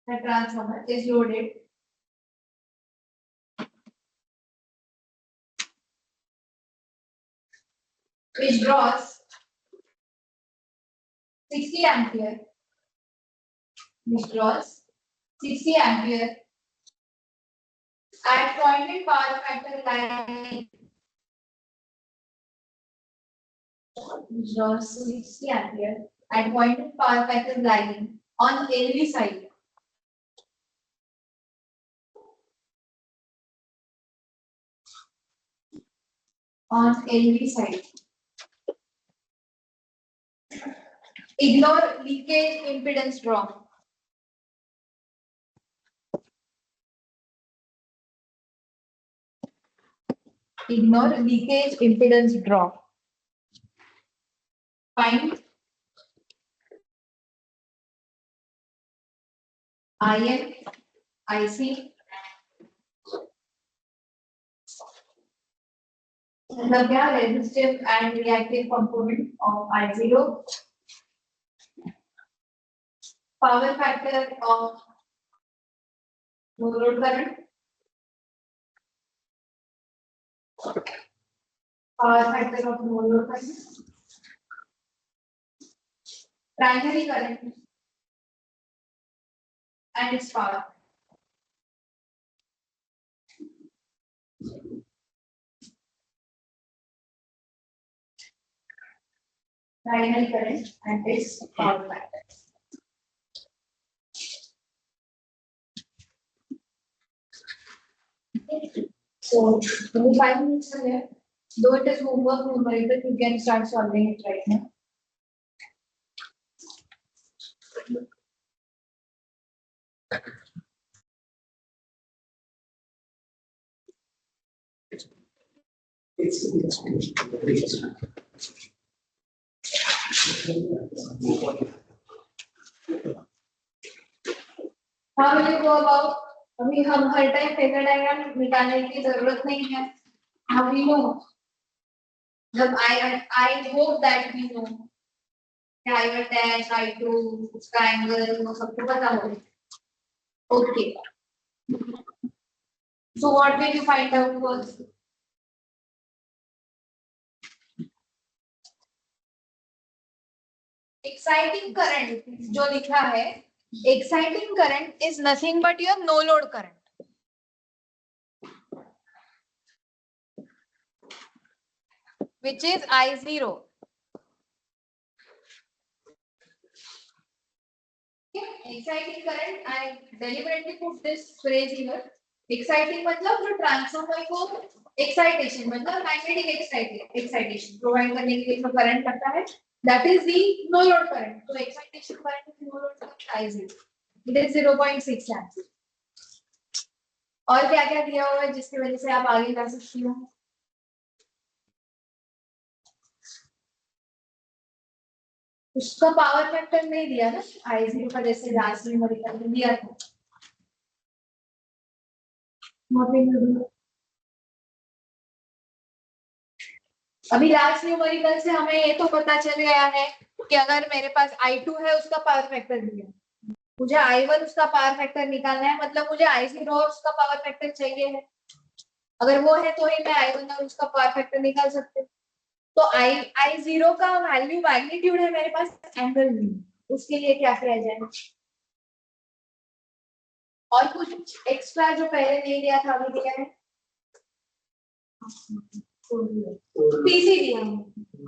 The transformer is loaded. Which draws 60 ampere. At pointed power factor line. Which draws 60 ampere at pointed power factor line on LV side. Ignore leakage impedance drop. Find IN, IC. मतलब क्या resistive and reactive component of I0. Power factor of no load current. Primary current and its power. Primary current and its power factor. So, 5 minutes are there. Though it is homework, numerator, you can start solving it right now. How will you go about? अभी हम हर time phasor diagram निकालने की जरूरत नहीं है. How we know? जब I hope that we know. I1 dash, I2, उसका angle वो सबको पता होगा. Okay. So what will you find out first? Exciting current जो लिखा है, exciting current is nothing but your no load current. Which is I0. Exciting current, I deliberately put this phrase here. Exciting मतलब जो transformer को excitation मतलब magnetic excitation provide करने के लिए जो current करता है, that is the no load current. So excitation current is no load current I0. It is 0.6 amps. और क्या क्या दिया हुआ है जिसकी वजह से आप आगे जा सकती हो? उसका पावर फैक्टर नहीं दिया ना, I0 का जैसे लास्ट न्यूमेरिकल में दिया था। अभी लास्ट न्यूमेरिकल से हमें ये तो पता चल गया है कि अगर मेरे पास I2 है उसका पावर फैक्टर दिया, मुझे I1 उसका पावर फैक्टर निकालना है, मतलब मुझे I0 और उसका पावर फैक्टर चाहिए है। अगर वो है तो ही मैं I1 और उसका पावर फैक्टर निकाल सकते हूँ। तो I0 का वैल्यू मैग्नीट्यूड है मेरे पास, एंगल नहीं, उसके लिए क्या किया जाए? और कुछ एक्स्ट्रा जो पहले नहीं दिया था अभी दिया है, पीसी दिया है।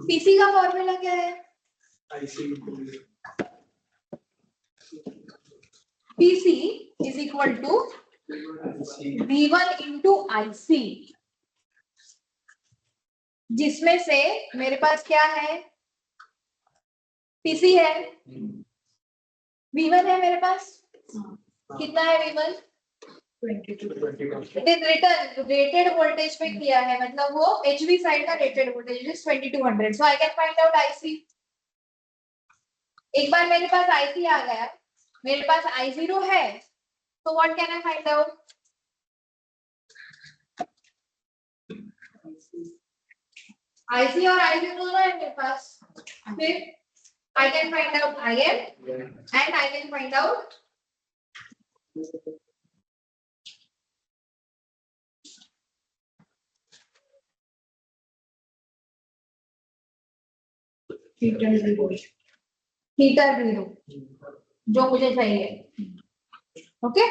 पीसी का फॉर्मूला क्या है? PC is equal to V1 into IC, जिसमें से मेरे पास क्या है? पीसी है, V1 है मेरे पास, कितना है V1? 22। रिटर्न रेटेड वोल्टेज पे किया है, मतलब वो HV साइड का rated voltage is 2200, so I can find out IC। एक बार मेरे पास IC आ गया, मेरे पास I0 है, तो what can I find out? IC और I0 दोनों है मेरे पास, फिर I can find out IM and I can find out heater zero जो मुझे चाहिए। ओके,